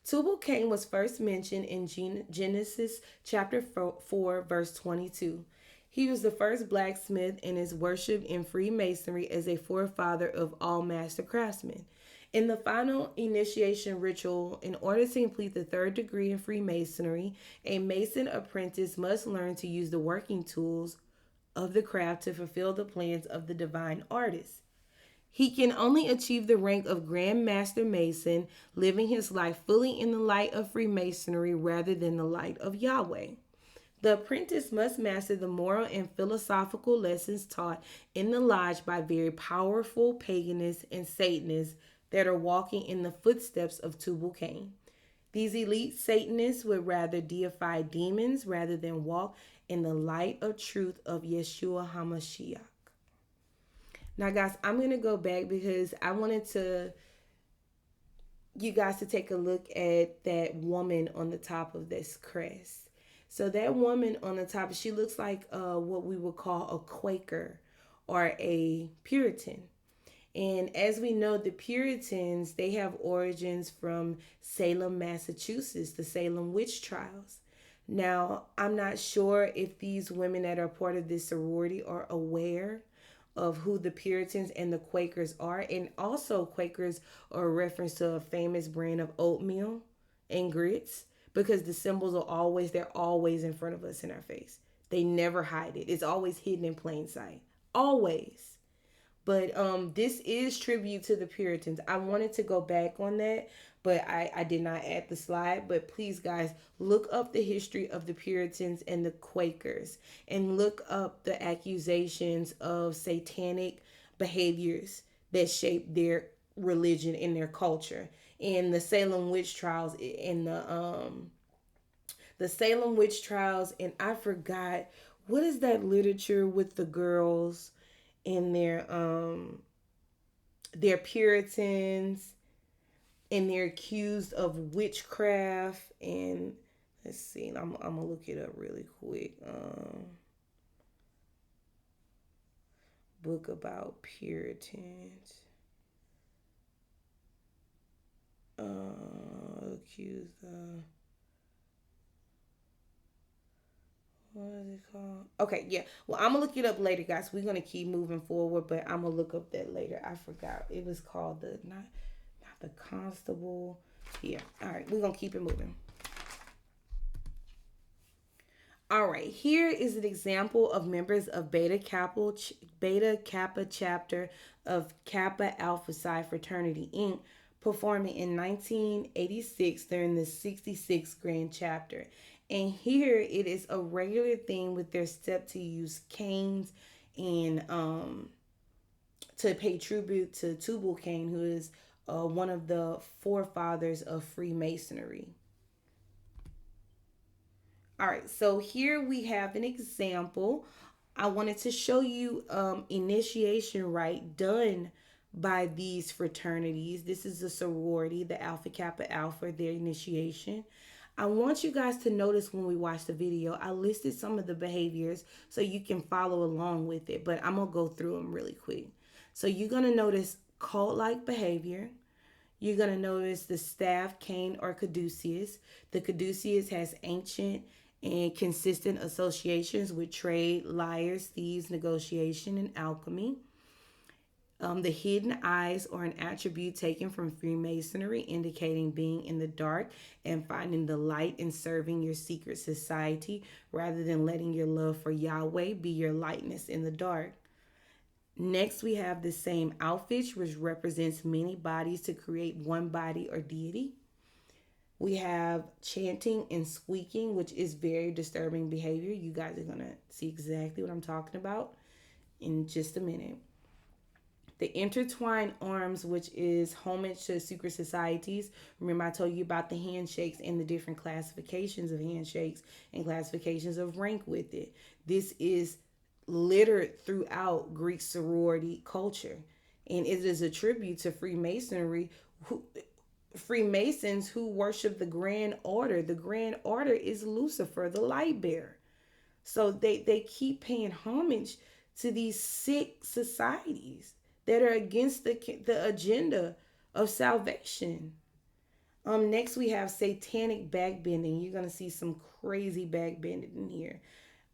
Tubal Cain was first mentioned in Genesis chapter 4, verse 22. He was the first blacksmith and is worshipped in Freemasonry as a forefather of all master craftsmen. In the final initiation ritual, in order to complete the third degree in Freemasonry, a Mason apprentice must learn to use the working tools of the craft to fulfill the plans of the divine artist. He can only achieve the rank of Grand Master Mason, living his life fully in the light of Freemasonry rather than the light of Yahweh. The apprentice must master the moral and philosophical lessons taught in the lodge by very powerful paganists and Satanists that are walking in the footsteps of Tubal Cain. These elite Satanists would rather deify demons rather than walk in the light of truth of Yeshua HaMashiach. Now, guys, I'm going to go back because I wanted you guys to take a look at that woman on the top of this crest. So that woman on the top, she looks like what we would call a Quaker or a Puritan. And as we know, the Puritans, they have origins from Salem, Massachusetts, the Salem witch trials. Now, I'm not sure if these women that are part of this sorority are aware of who the Puritans and the Quakers are. And also, Quakers are a reference to a famous brand of oatmeal and grits because the symbols they're always in front of us in our face. They never hide it. It's always hidden in plain sight. Always. But this is tribute to the Puritans. I wanted to go back on that, but I did not add the slide. But please, guys, look up the history of the Puritans and the Quakers and look up the accusations of satanic behaviors that shaped their religion and their culture. And the Salem witch trials and the Salem witch trials, and I forgot what is that literature with the girls and they're Puritans and they're accused of witchcraft. And let's see, I'm gonna look it up really quick. Book about Puritans. Accused of, what is it called? Okay, yeah. Well, I'm gonna look it up later, guys. We're gonna keep moving forward, but I'm gonna look up that later. I forgot. It was called the not the constable. Yeah. All right, we're gonna keep it moving. All right, here is an example of members of Beta Kappa chapter of Kappa Alpha Psi Fraternity Inc. performing in 1986 during the 66th Grand Chapter. And here it is a regular thing with their step to use canes and to pay tribute to Tubal Cain, who is one of the forefathers of Freemasonry. All right, so here we have an example. I wanted to show you initiation rite done by these fraternities. This is a sorority, the Alpha Kappa Alpha, their initiation. I want you guys to notice when we watch the video, I listed some of the behaviors so you can follow along with it, but I'm going to go through them really quick. So you're going to notice cult-like behavior. You're going to notice the staff, cane, or caduceus. The caduceus has ancient and consistent associations with trade, liars, thieves, negotiation, and alchemy. The hidden eyes are an attribute taken from Freemasonry, indicating being in the dark and finding the light and serving your secret society rather than letting your love for Yahweh be your lightness in the dark. Next, we have the same outfit, which represents many bodies to create one body or deity. We have chanting and squeaking, which is very disturbing behavior. You guys are going to see exactly what I'm talking about in just a minute. The intertwined arms, which is homage to secret societies. Remember, I told you about the handshakes and the different classifications of handshakes and classifications of rank with it. This is littered throughout Greek sorority culture, and it is a tribute to Freemasonry. Freemasons who worship the Grand Order. The Grand Order is Lucifer, the light bearer. So they keep paying homage to these sick societies that are against the agenda of salvation. Next we have satanic backbending. You're gonna see some crazy backbending in here.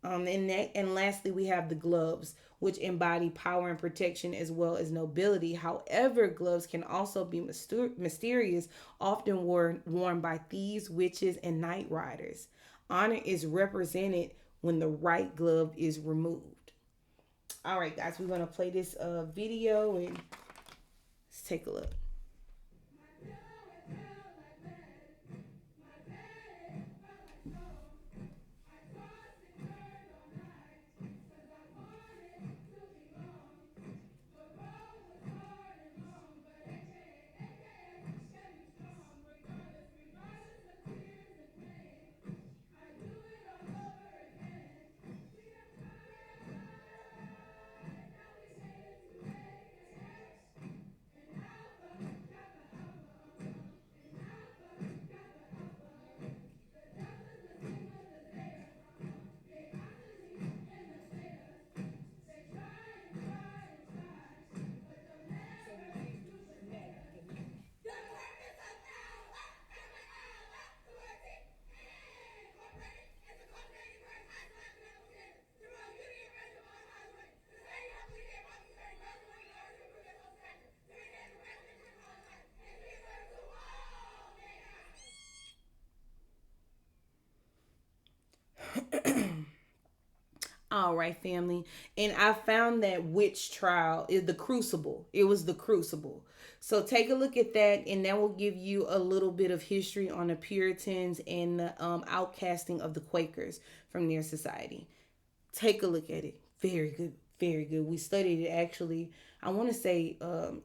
And lastly, we have the gloves, which embody power and protection as well as nobility. However, gloves can also be mysterious, often worn by thieves, witches, and night riders. Honor is represented when the right glove is removed. All right, guys, we're going to play this video and let's take a look. All right, family. And I found that witch trial is the crucible. It was the crucible. So take a look at that, and that will give you a little bit of history on the Puritans and the outcasting of the Quakers from their society. Take a look at it. Very good. Very good. We studied it actually, I want to say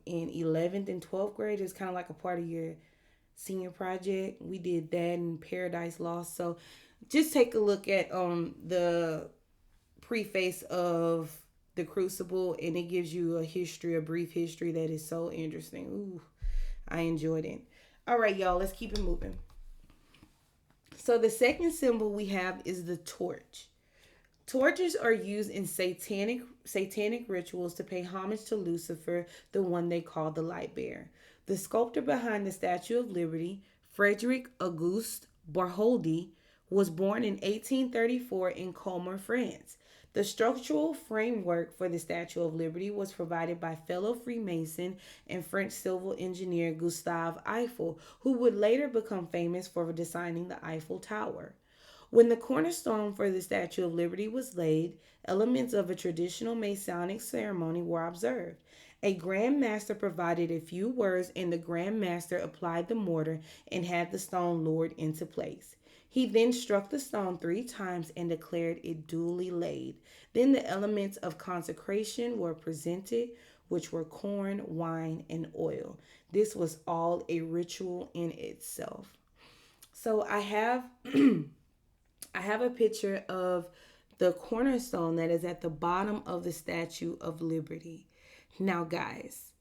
in 11th and 12th grade. It's kind of like a part of your senior project. We did that in Paradise Lost. So just take a look at the preface of the Crucible, and it gives you a brief history that is so interesting. Ooh, I enjoyed it. All right, y'all, let's keep it moving. So the second symbol we have is the torch. Torches are used in satanic rituals to pay homage to Lucifer, the one they call the light bearer. The sculptor behind the Statue of Liberty, Frederick Auguste Bartholdi, was born in 1834 in Colmar, France. The structural framework for the Statue of Liberty was provided by fellow Freemason and French civil engineer Gustave Eiffel, who would later become famous for designing the Eiffel Tower. When the cornerstone for the Statue of Liberty was laid, elements of a traditional Masonic ceremony were observed. A Grand Master provided a few words, and the Grand Master applied the mortar and had the stone lowered into place. He then struck the stone 3 times and declared it duly laid. Then the elements of consecration were presented, which were corn, wine, and oil. This was all a ritual in itself. So I have I have a picture of the cornerstone that is at the bottom of the Statue of Liberty. Now, guys,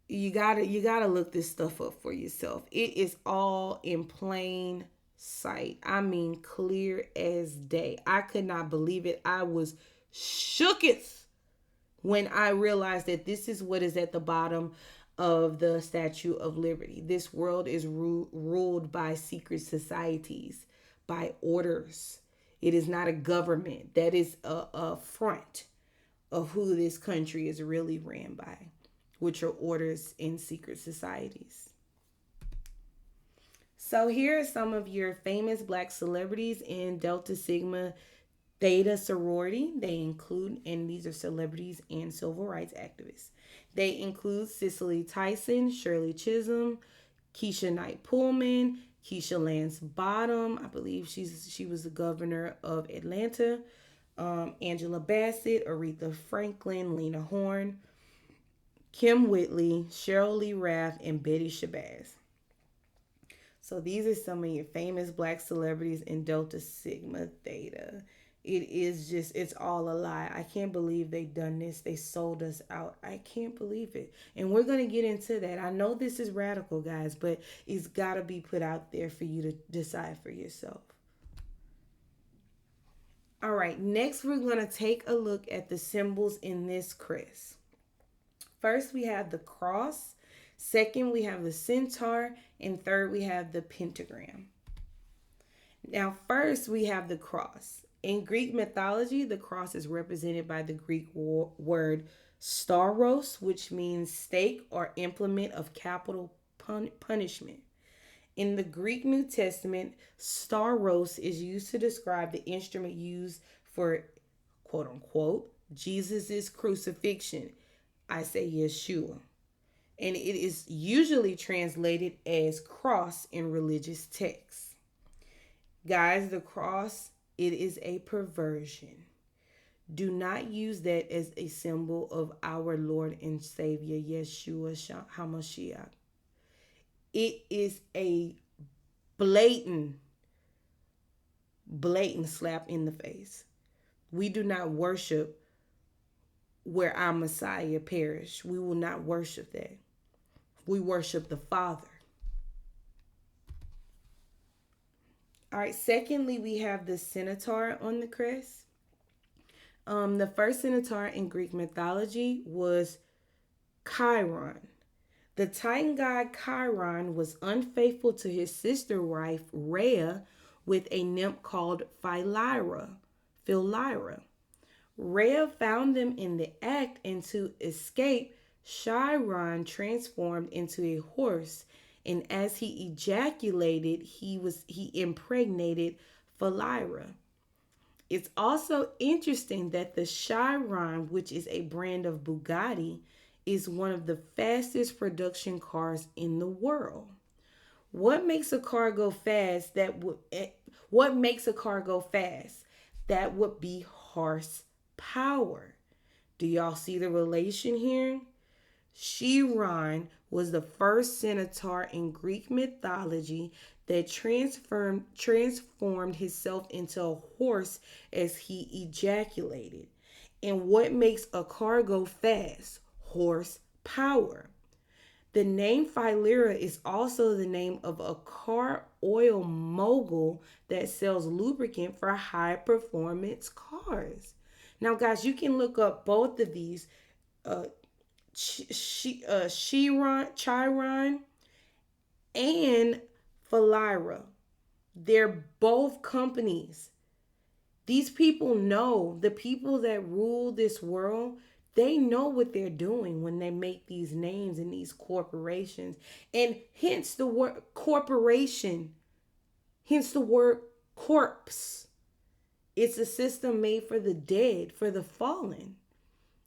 you gotta look this stuff up for yourself. It is all in plain sight. I mean, clear as day. I could not believe it. I was shooketh when I realized that this is what is at the bottom of the Statue of Liberty. This world is ruled by secret societies, by orders. It is not a government. That is a front of who this country is really ran by. which are orders in secret societies. So here are some of your famous black celebrities in Delta Sigma Theta sorority. They include, and these are celebrities and civil rights activists. They include Cicely Tyson, Shirley Chisholm, Keisha Knight Pullman, Keisha Lance Bottom. I believe she was the governor of Atlanta. Angela Bassett, Aretha Franklin, Lena Horne, Kim Whitley, Cheryl Lee Raff, and Betty Shabazz. So these are some of your famous black celebrities in Delta Sigma Theta. It is just, it's all a lie. I can't believe they done this. They sold us out. I can't believe it. And we're going to get into that. I know this is radical, guys, but it's got to be put out there for you to decide for yourself. All right, next we're going to take a look at the symbols in this crest. First, we have the cross. Second, we have the centaur. And third, we have the pentagram. Now, first, we have the cross. In Greek mythology, the cross is represented by the Greek word stauros, which means stake or implement of capital punishment. In the Greek New Testament, stauros is used to describe the instrument used for, quote unquote, Jesus' crucifixion. I say Yeshua. And it is usually translated as cross in religious texts. Guys, the cross, it is a perversion. Do not use that as a symbol of our Lord and Savior, Yeshua HaMashiach. It is a blatant slap in the face. We do not worship where our Messiah perished. We will not worship that. We worship the Father. All right, secondly, we have the centaur on the crest. The first centaur in Greek mythology was Chiron. The Titan god Chiron was unfaithful to his sister wife Rhea with a nymph called Philyra. Rhea found them in the act, and to escape, Chiron transformed into a horse, and as he ejaculated, he impregnated Philyra. It's also interesting that the Chiron, which is a brand of Bugatti, is one of the fastest production cars in the world. What makes a car go fast? What makes a car go fast? That would be horsepower. Do y'all see the relation here? Chiron was the first centaur in Greek mythology that transformed himself into a horse as he ejaculated. And what makes a car go fast? Horsepower. The name Philyra is also the name of a car oil mogul that sells lubricant for high performance cars. Now, guys, you can look up both of these. Chiron and Philyra. They're both companies. These people know, the people that rule this world, they know what they're doing when they make these names and these corporations. And hence the word corporation, hence the word corpse. It's a system made for the dead, for the fallen.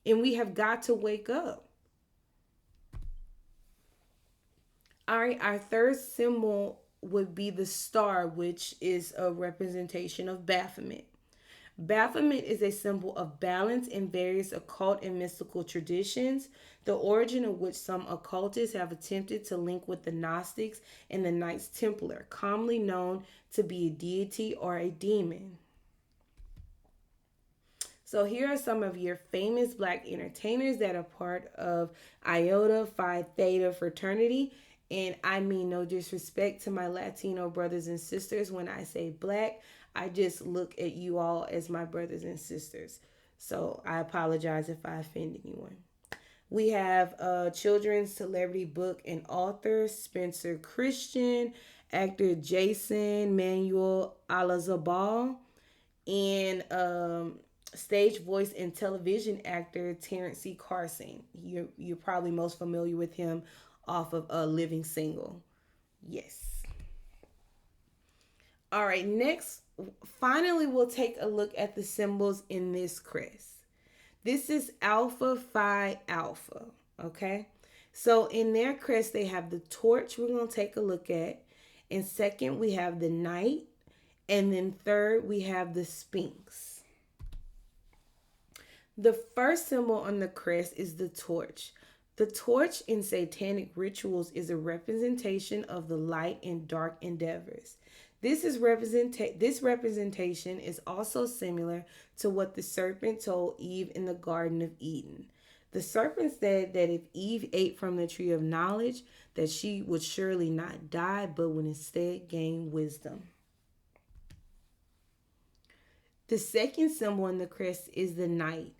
And we have got to wake up. All right, our third symbol would be the star, which is a representation of Baphomet. Baphomet is a symbol of balance in various occult and mystical traditions, the origin of which some occultists have attempted to link with the Gnostics and the Knights Templar, commonly known to be a deity or a demon. So here are some of your famous black entertainers that are part of Iota Phi Theta fraternity. And I mean no disrespect to my Latino brothers and sisters. When I say black, I just look at you all as my brothers and sisters. So I apologize if I offend anyone. We have children's celebrity book and author Spencer Christian, actor Jason Manuel Alazabal, and stage voice and television actor Terrence C. Carson. You're probably most familiar with him off of a Living Single. Yes. All right, next, finally, we'll take a look at the symbols in this crest. This is Alpha Phi Alpha, okay? So in their crest, they have the torch we're going to take a look at. And second, we have the knight. And then third, we have the Sphinx. The first symbol on the crest is the torch. The torch in satanic rituals is a representation of the light and dark endeavors. This representation is also similar to what the serpent told Eve in the Garden of Eden. The serpent said that if Eve ate from the tree of knowledge, that she would surely not die, but would instead gain wisdom. The second symbol in the crest is the knight.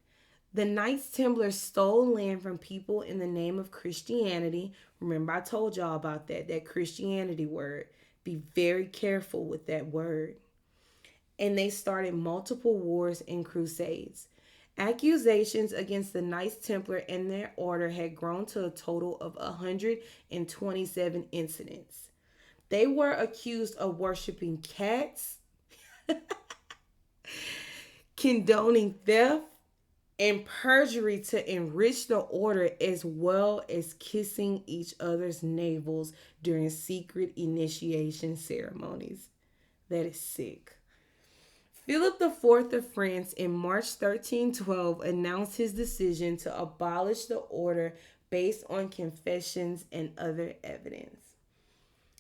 The Knights Templar stole land from people in the name of Christianity. Remember, I told y'all about that Christianity word. Be very careful with that word. And they started multiple wars and crusades. Accusations against the Knights Templar and their order had grown to a total of 127 incidents. They were accused of worshiping cats, condoning theft, and perjury to enrich the order, as well as kissing each other's navels during secret initiation ceremonies. That is sick. Philip IV of France in March 1312 announced his decision to abolish the order based on confessions and other evidence.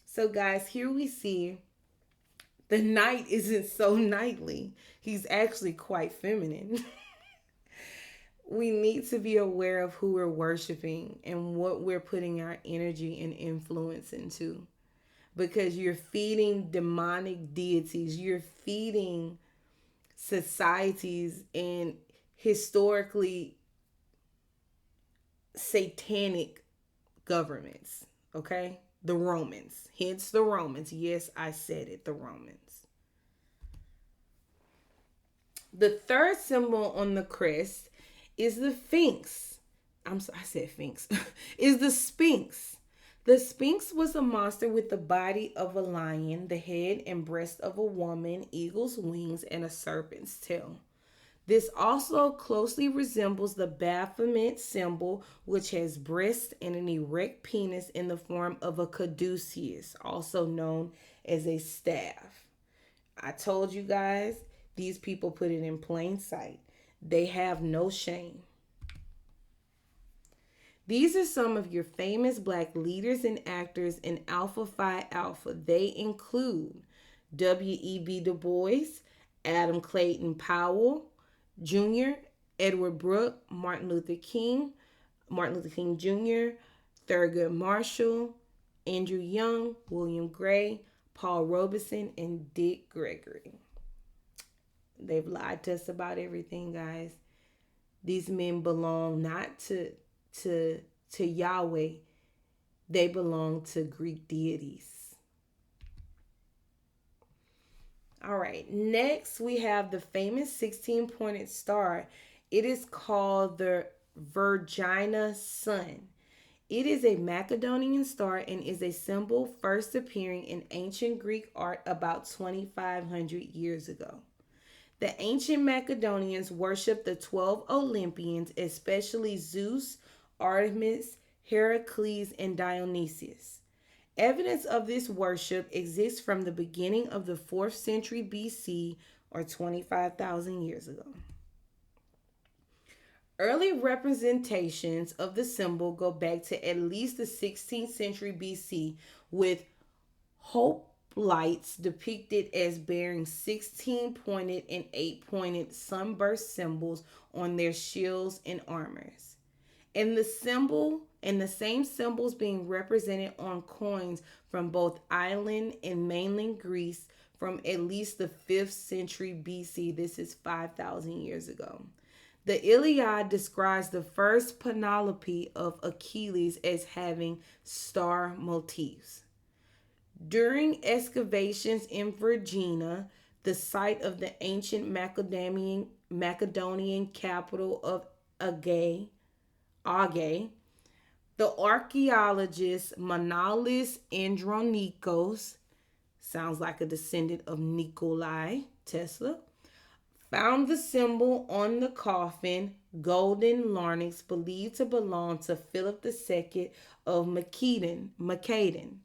So guys, here we see the knight isn't so knightly. He's actually quite feminine. We need to be aware of who we're worshiping and what we're putting our energy and influence into. Because you're feeding demonic deities, you're feeding societies and historically satanic governments, okay? The Romans, hence the Romans. Yes, I said it, the Romans. The third symbol on the crest is the Sphinx. I said Sphinx. Is the Sphinx. The Sphinx was a monster with the body of a lion, the head and breast of a woman, eagle's wings, and a serpent's tail. This also closely resembles the Baphomet symbol, which has breasts and an erect penis in the form of a caduceus, also known as a staff. I told you guys, these people put it in plain sight. They have no shame. These are some of your famous Black leaders and actors in Alpha Phi Alpha. They include W.E.B. Du Bois, Adam Clayton Powell Jr., Edward Brooke, Martin Luther King Jr., Thurgood Marshall, Andrew Young, William Gray, Paul Robeson, and Dick Gregory. They've lied to us about everything, guys. These men belong not to Yahweh. They belong to Greek deities. All right, next we have the famous 16-pointed star. It is called the Virginia Sun. It is a Macedonian star and is a symbol first appearing in ancient Greek art about 2,500 years ago. The ancient Macedonians worshipped the 12 Olympians, especially Zeus, Artemis, Heracles, and Dionysius. Evidence of this worship exists from the beginning of the 4th century BC, or 25,000 years ago. Early representations of the symbol go back to at least the 16th century BC, with hoplites depicted as bearing 16-pointed and 8-pointed sunburst symbols on their shields and armors. And the same symbols being represented on coins from both island and mainland Greece from at least the 5th century BC. This is 5,000 years ago. The Iliad describes the first Penelope of Achilles as having star motifs. During excavations in Virginia, the site of the ancient Macedonian Macedonian capital of Age. The archaeologist Manolis Andronikos, sounds like a descendant of Nikolai Tesla, found the symbol on the coffin, golden larynx, believed to belong to Philip II of Macedon,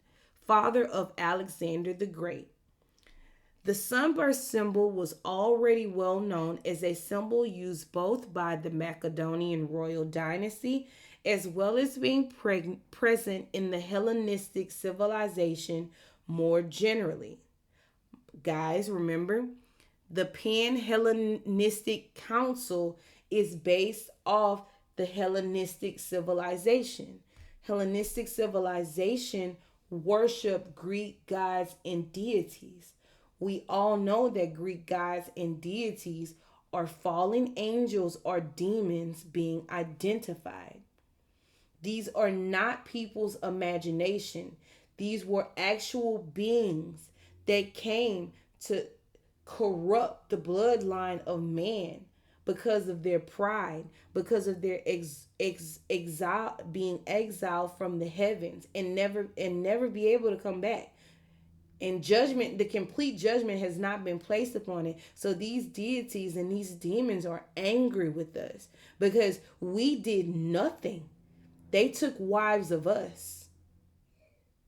father of Alexander the Great. The sunburst symbol was already well known as a symbol used both by the Macedonian royal dynasty as well as being present in the Hellenistic civilization more generally. Guys, remember, the Pan-Hellenistic Council is based off the Hellenistic civilization. Hellenistic civilization worship Greek gods and deities. We all know that Greek gods and deities are fallen angels or demons being identified. These are not people's imagination. These were actual beings that came to corrupt the bloodline of man because of their pride, because of their being exiled from the heavens and never be able to come back. And judgment, the complete judgment has not been placed upon it. So these deities and these demons are angry with us because we did nothing. They took wives of us.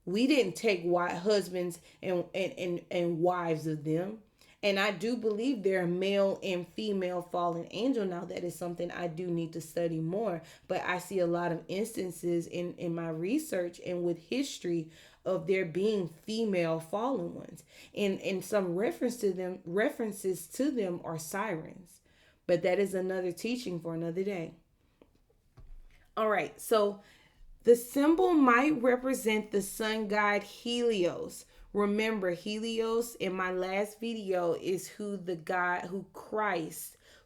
We didn't take husbands and wives of them. And I do believe there are male and female fallen angel. Now, that is something I do need to study more. But I see a lot of instances in my research and with history of there being female fallen ones. And some references to them are sirens. But that is another teaching for another day. All right, so the symbol might represent the sun god Helios. Remember, Helios in my last video is who the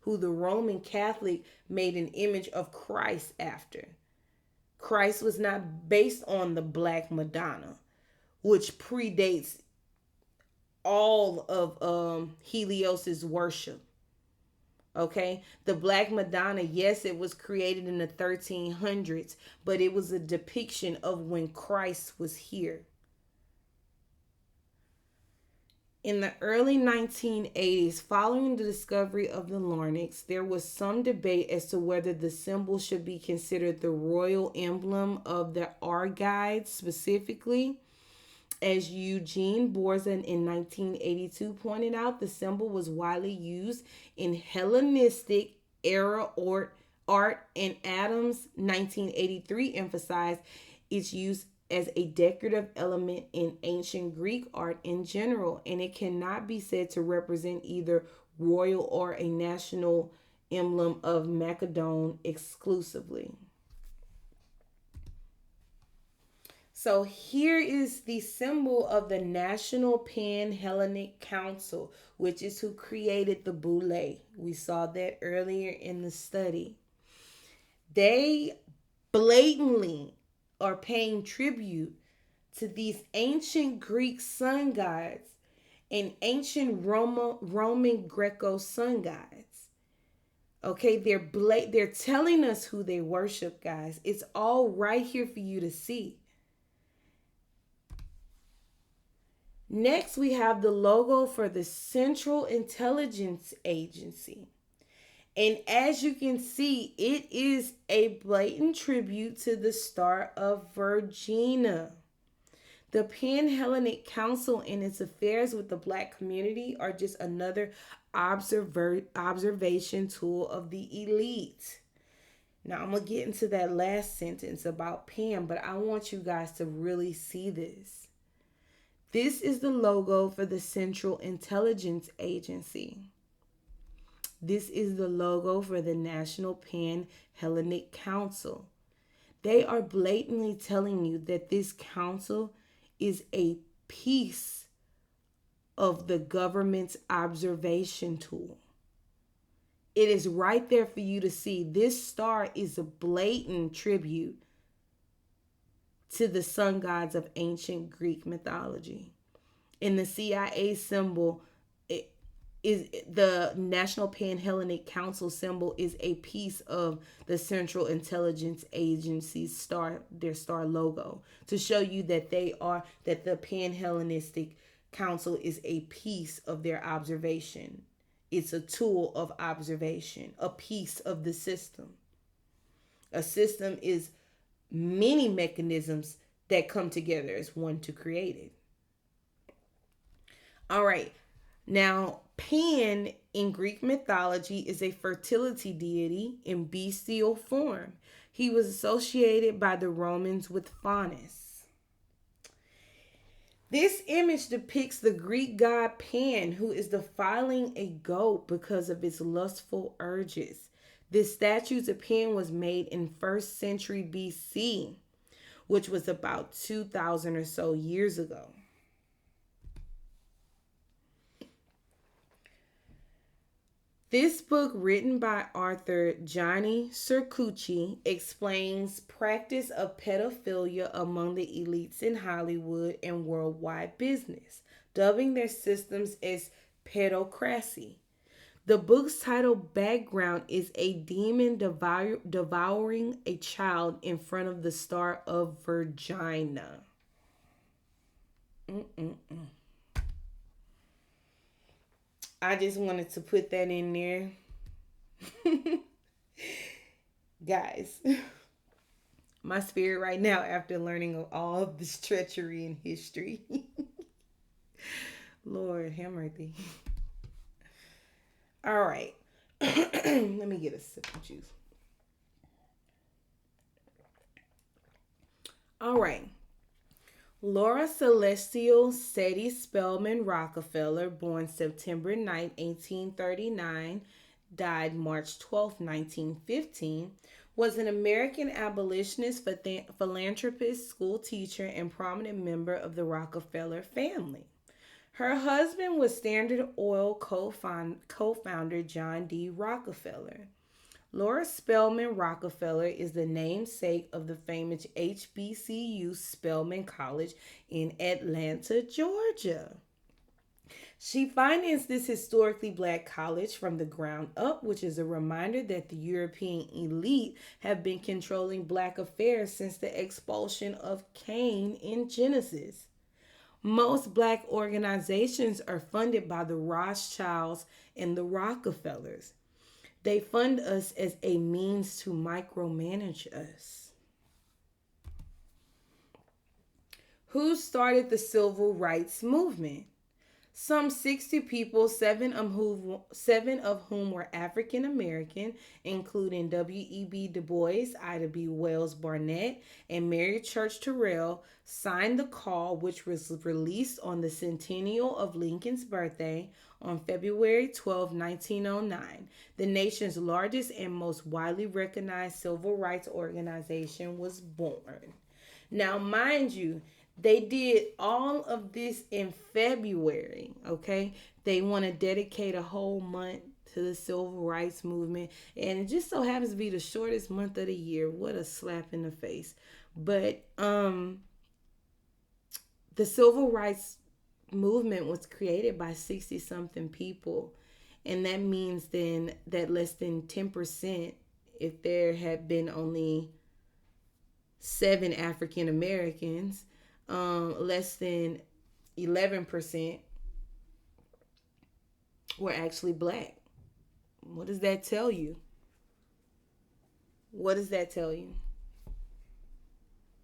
Roman Catholic made an image of Christ after. Christ was not based on the Black Madonna, which predates all of Helios's worship. Okay, the Black Madonna, yes, it was created in the 1300s, but it was a depiction of when Christ was here. In the early 1980s, following the discovery of the larynx, there was some debate as to whether the symbol should be considered the royal emblem of the Argives specifically. As Eugene Borzan in 1982 pointed out, the symbol was widely used in Hellenistic era art, and Adams 1983 emphasized its use as a decorative element in ancient Greek art in general, and it cannot be said to represent either royal or a national emblem of Macedon exclusively. So here is the symbol of the National Pan-Hellenic Council, which is who created the boule. We saw that earlier in the study. They blatantly are paying tribute to these ancient Greek sun gods and ancient Roman Greco sun gods. Okay, they're telling us who they worship, guys. It's all right here for you to see. Next, we have the logo for the Central Intelligence Agency. And as you can see, it is a blatant tribute to the Star of Virginia. The Pan-Hellenic Council and its affairs with the Black community are just another observation tool of the elite. Now, I'm going to get into that last sentence about Pan, but I want you guys to really see this. This is the logo for the Central Intelligence Agency. This is the logo for the National Pan-Hellenic Council. They are blatantly telling you that this council is a piece of the government's observation tool. It is right there for you to see. This star is a blatant tribute to the sun gods of ancient Greek mythology. In the CIA symbol, is the National Pan-Hellenic Council symbol is a piece of the Central Intelligence Agency's their star logo, to show you that the Pan-Hellenistic Council is a piece of their observation. It's a tool of observation, a piece of the system. A system is many mechanisms that come together as one to create it. All right. Now, Pan in Greek mythology is a fertility deity in bestial form. He was associated by the Romans with Faunus. This image depicts the Greek god Pan, who is defiling a goat because of its lustful urges. This statue of Pan was made in 1st century BC, which was about 2,000 or so years ago. This book, written by author Gianni Cercucci, explains practice of pedophilia among the elites in Hollywood and worldwide business, dubbing their systems as pedocracy. The book's title background is a demon devouring a child in front of the star of Virginia. I just wanted to put that in there. Guys, my spirit right now, after learning of all of this treachery in history. Lord, have mercy. All right. Let me get a sip of juice. All right. Laura Celestial Sadie Spellman Rockefeller, born September 9, 1839, died March 12, 1915, was an American abolitionist, philanthropist, school teacher, and prominent member of the Rockefeller family. Her husband was Standard Oil co-founder John D. Rockefeller. Laura Spellman Rockefeller is the namesake of the famous HBCU Spelman College in Atlanta, Georgia. She financed this historically black college from the ground up, which is a reminder that the European elite have been controlling black affairs since the expulsion of Cain in Genesis. Most black organizations are funded by the Rothschilds and the Rockefellers. They fund us as a means to micromanage us. Who started the civil rights movement? Some 60 people, seven of whom were African American, including W.E.B. Du Bois, Ida B. Wells Barnett, and Mary Church Terrell, signed the call, which was released on the centennial of Lincoln's birthday on February 12, 1909. The nation's largest and most widely recognized civil rights organization was born. Now, mind you, they did all of this in February, okay? They want to dedicate a whole month to the civil rights movement, and it just so happens to be the shortest month of the year. What a slap in the face. But the civil rights movement was created by 60-something people, and that means then that less than 10%, if there had been only 7 African Americans, less than 11% were actually black. What does that tell you? What does that tell you?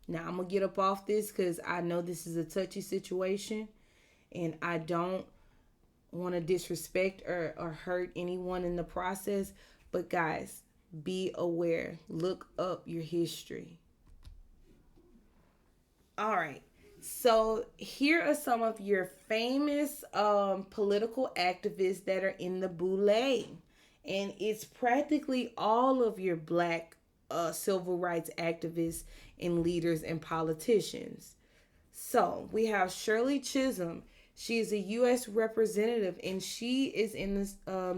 Now, I'm going to get up off this because I know this is a touchy situation, and I don't want to disrespect or hurt anyone in the process. But guys, be aware. Look up your history. All right. So here are some of your famous political activists that are in the boule. And it's practically all of your black civil rights activists and leaders and politicians. So we have Shirley Chisholm. She is a U.S. representative, and she is in the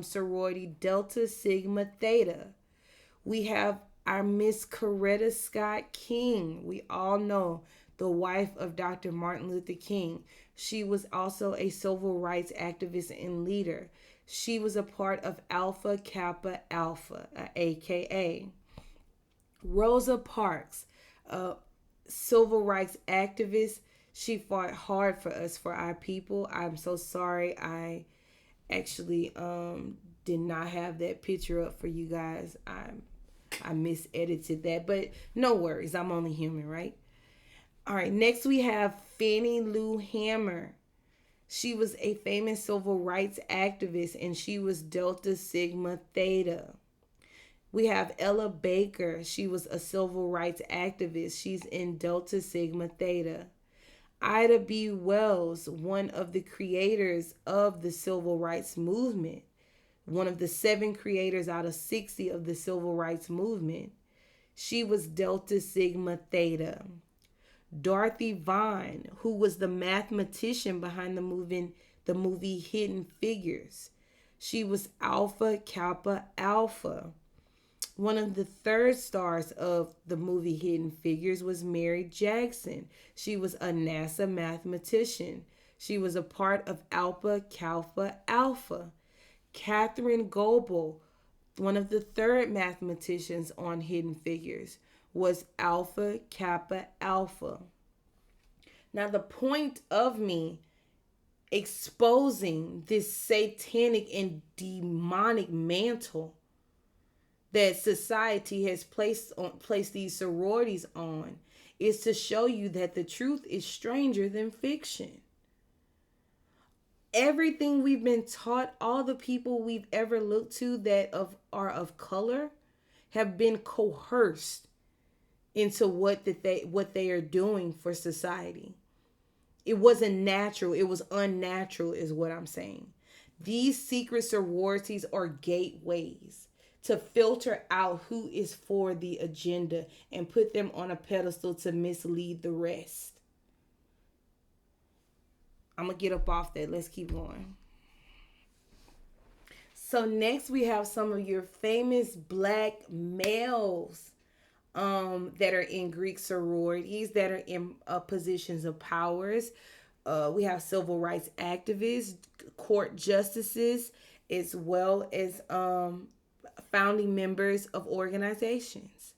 sorority Delta Sigma Theta. We have our Miss Coretta Scott King. We all know the wife of Dr. Martin Luther King. She was also a civil rights activist and leader. She was a part of Alpha Kappa Alpha, aka Rosa Parks, a civil rights activist. She fought hard for us, for our people. I'm so sorry I actually did not have that picture up for you guys. I misedited that, but no worries. I'm only human, right? All right, next we have Fannie Lou Hamer. She was a famous civil rights activist and she was Delta Sigma Theta. We have Ella Baker. She was a civil rights activist. She's in Delta Sigma Theta. Ida B. Wells, one of the creators of the civil rights movement, one of the 7 creators out of 60 of the civil rights movement. She was Delta Sigma Theta. Dorothy Vaughan, who was the mathematician behind the movie Hidden Figures. She was Alpha Kappa Alpha. One of the 3rd stars of the movie Hidden Figures was Mary Jackson. She was a NASA mathematician. She was a part of Alpha Kappa Alpha. Catherine Goebel, one of the 3rd mathematicians on Hidden Figures, was Alpha Kappa Alpha. Now, the point of me exposing this satanic and demonic mantle that society has placed these sororities on is to show you that the truth is stranger than fiction. Everything we've been taught, all the people we've ever looked to that are of color, have been coerced into what they are doing for society. It wasn't natural. It was unnatural, is what I'm saying. These secret sororities are gateways to filter out who is for the agenda and put them on a pedestal to mislead the rest. I'm going to get up off that. Let's keep going. So next we have some of your famous black males that are in Greek sororities, that are in positions of powers. We have civil rights activists, court justices, as well as founding members of organizations.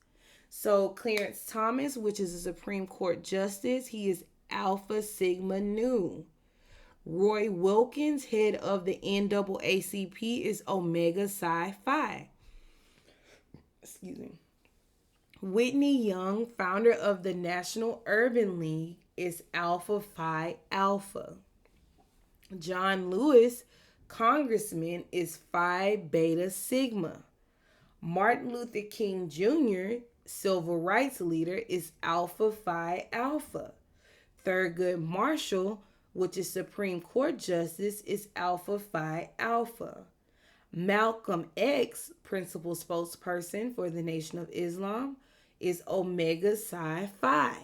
So Clarence Thomas, which is a Supreme Court justice, he is Alpha Sigma Nu. Roy Wilkins, head of the NAACP, is Omega Psi Phi. Excuse me. Whitney Young, founder of the National Urban League, is Alpha Phi Alpha. John Lewis, congressman, is Phi Beta Sigma. Martin Luther King Jr., civil rights leader, is Alpha Phi Alpha. Thurgood Marshall, which is Supreme Court justice, is Alpha Phi Alpha. Malcolm X, principal spokesperson for the Nation of Islam, is Omega Psi Phi.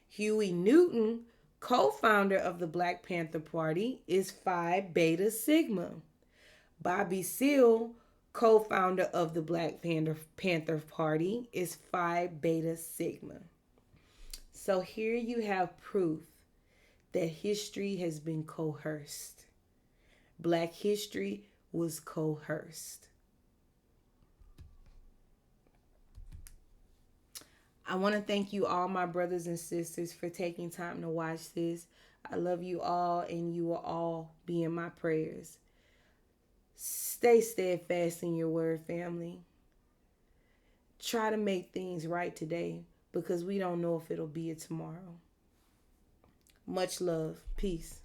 Huey Newton, co-founder of the Black Panther Party, is Phi Beta Sigma. Bobby Seale, co-founder of the Black Panther Party, is Phi Beta Sigma. So here you have proof that history has been coerced. Black history was coerced. I want to thank you all, my brothers and sisters, for taking time to watch this. I love you all, and you will all be in my prayers. Stay steadfast in your word, family. Try to make things right today, because we don't know if it'll be a tomorrow. Much love. Peace.